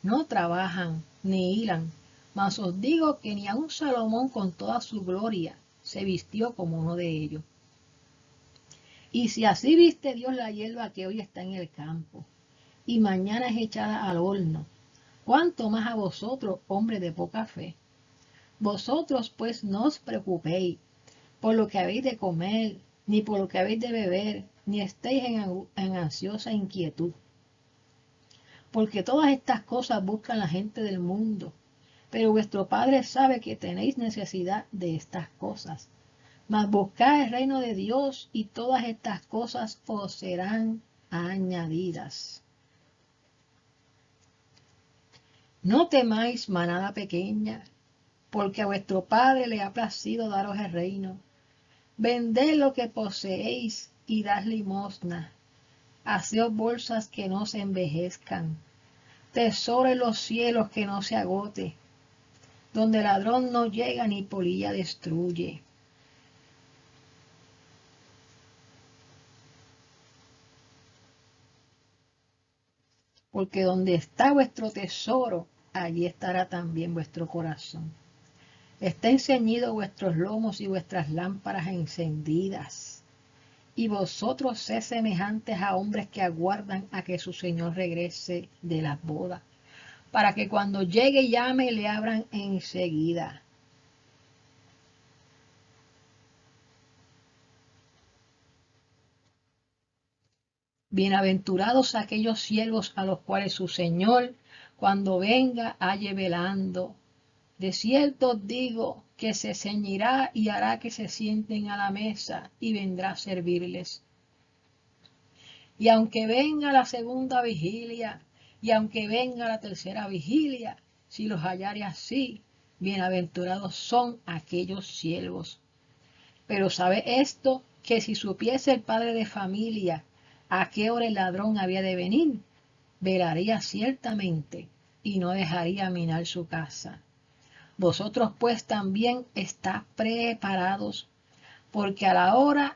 no trabajan ni hilan, mas os digo que ni aun Salomón con toda su gloria se vistió como uno de ellos. Y si así viste Dios la hierba que hoy está en el campo, y mañana es echada al horno, ¿cuánto más a vosotros, hombres de poca fe? Vosotros pues no os preocupéis por lo que habéis de comer, ni por lo que habéis de beber, ni estéis en ansiosa inquietud. Porque todas estas cosas buscan la gente del mundo, pero vuestro Padre sabe que tenéis necesidad de estas cosas. Mas buscad el reino de Dios y todas estas cosas os serán añadidas. No temáis, manada pequeña, porque a vuestro Padre le ha placido daros el reino. Vended lo que poseéis y dad limosna. Haceos bolsas que no se envejezcan, tesoro en los cielos que no se agote, donde ladrón no llega ni polilla destruye. Porque donde está vuestro tesoro, allí estará también vuestro corazón. Estén ceñidos vuestros lomos y vuestras lámparas encendidas. Y vosotros sed semejantes a hombres que aguardan a que su Señor regrese de las bodas, para que cuando llegue y llame le abran enseguida. Bienaventurados aquellos siervos a los cuales su Señor, cuando venga, halle velando. De cierto os digo que se ceñirá y hará que se sienten a la mesa y vendrá a servirles. Y aunque venga la segunda vigilia, y aunque venga la tercera vigilia, si los hallare así, bienaventurados son aquellos siervos. Pero sabe esto, que si supiese el padre de familia a qué hora el ladrón había de venir, velaría ciertamente y no dejaría minar su casa. Vosotros pues también estáis preparados, porque a la hora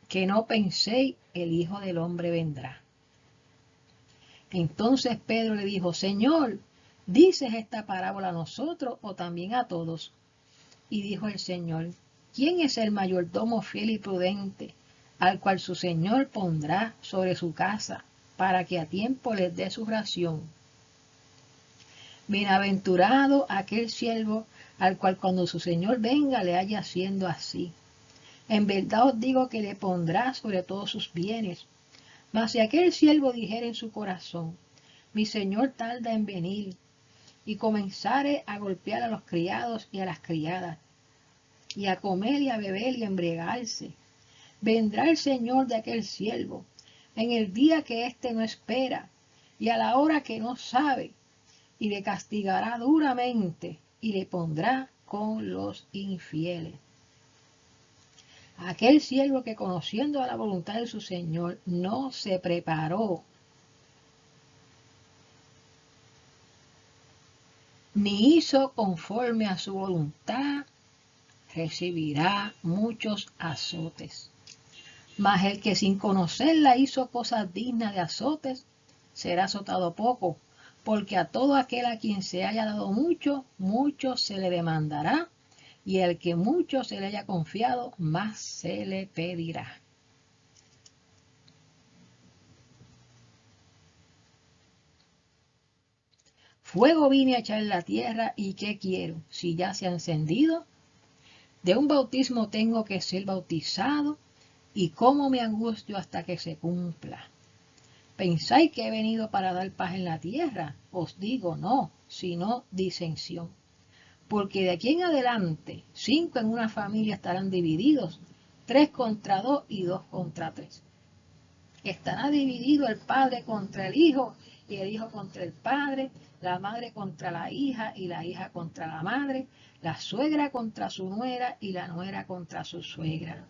que no penséis, el Hijo del Hombre vendrá. Entonces Pedro le dijo, Señor, ¿dices esta parábola a nosotros o también a todos? Y dijo el Señor, ¿quién es el mayordomo fiel y prudente, al cual su Señor pondrá sobre su casa, para que a tiempo les dé su ración? Bienaventurado aquel siervo, al cual cuando su Señor venga le haya haciendo así. En verdad os digo que le pondrá sobre todos sus bienes. Mas si aquel siervo dijere en su corazón, mi Señor tarda en venir, y comenzare a golpear a los criados y a las criadas, y a comer y a beber y a embriagarse, vendrá el Señor de aquel siervo, en el día que éste no espera, y a la hora que no sabe, y le castigará duramente y le pondrá con los infieles. Aquel siervo que conociendo la voluntad de su Señor no se preparó ni hizo conforme a su voluntad, recibirá muchos azotes. Mas el que sin conocerla hizo cosas dignas de azotes, será azotado poco, porque a todo aquel a quien se haya dado mucho, mucho se le demandará, y el que mucho se le haya confiado, más se le pedirá. Fuego vine a echar en la tierra, ¿y qué quiero? Si ya se ha encendido, de un bautismo tengo que ser bautizado, y cómo me angustio hasta que se cumpla. ¿Pensáis que he venido para dar paz en la tierra? Os digo no, sino disensión. Porque de aquí en adelante, 5 en una familia estarán divididos, 3 contra 2 y 2 contra 3. Estará dividido el padre contra el hijo y el hijo contra el padre, la madre contra la hija y la hija contra la madre, la suegra contra su nuera y la nuera contra su suegra.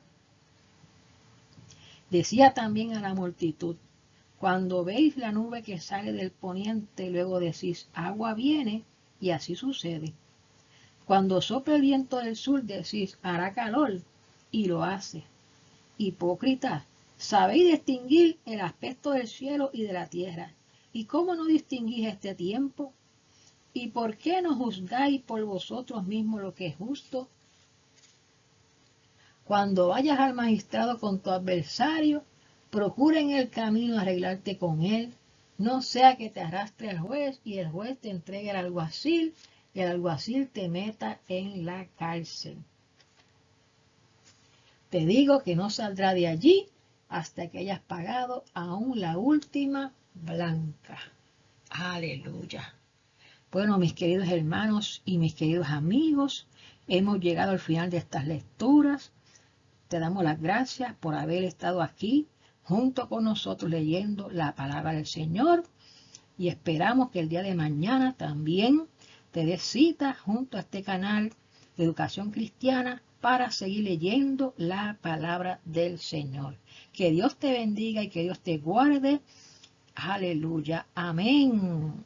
Decía también a la multitud: cuando veis la nube que sale del poniente, luego decís, agua viene, y así sucede. Cuando sopla el viento del sur, decís, hará calor, y lo hace. Hipócritas, sabéis distinguir el aspecto del cielo y de la tierra. ¿Y cómo no distinguís este tiempo? ¿Y por qué no juzgáis por vosotros mismos lo que es justo? Cuando vayas al magistrado con tu adversario, procura en el camino arreglarte con él, no sea que te arrastre el juez y el juez te entregue al alguacil y el alguacil te meta en la cárcel. Te digo que no saldrá de allí hasta que hayas pagado aún la última blanca. Aleluya. Bueno, mis queridos hermanos y mis queridos amigos, hemos llegado al final de estas lecturas. Te damos las gracias por haber estado aquí junto con nosotros leyendo la palabra del Señor y esperamos que el día de mañana también te des cita junto a este canal de Educación Cristiana para seguir leyendo la palabra del Señor. Que Dios te bendiga y que Dios te guarde. Aleluya. Amén.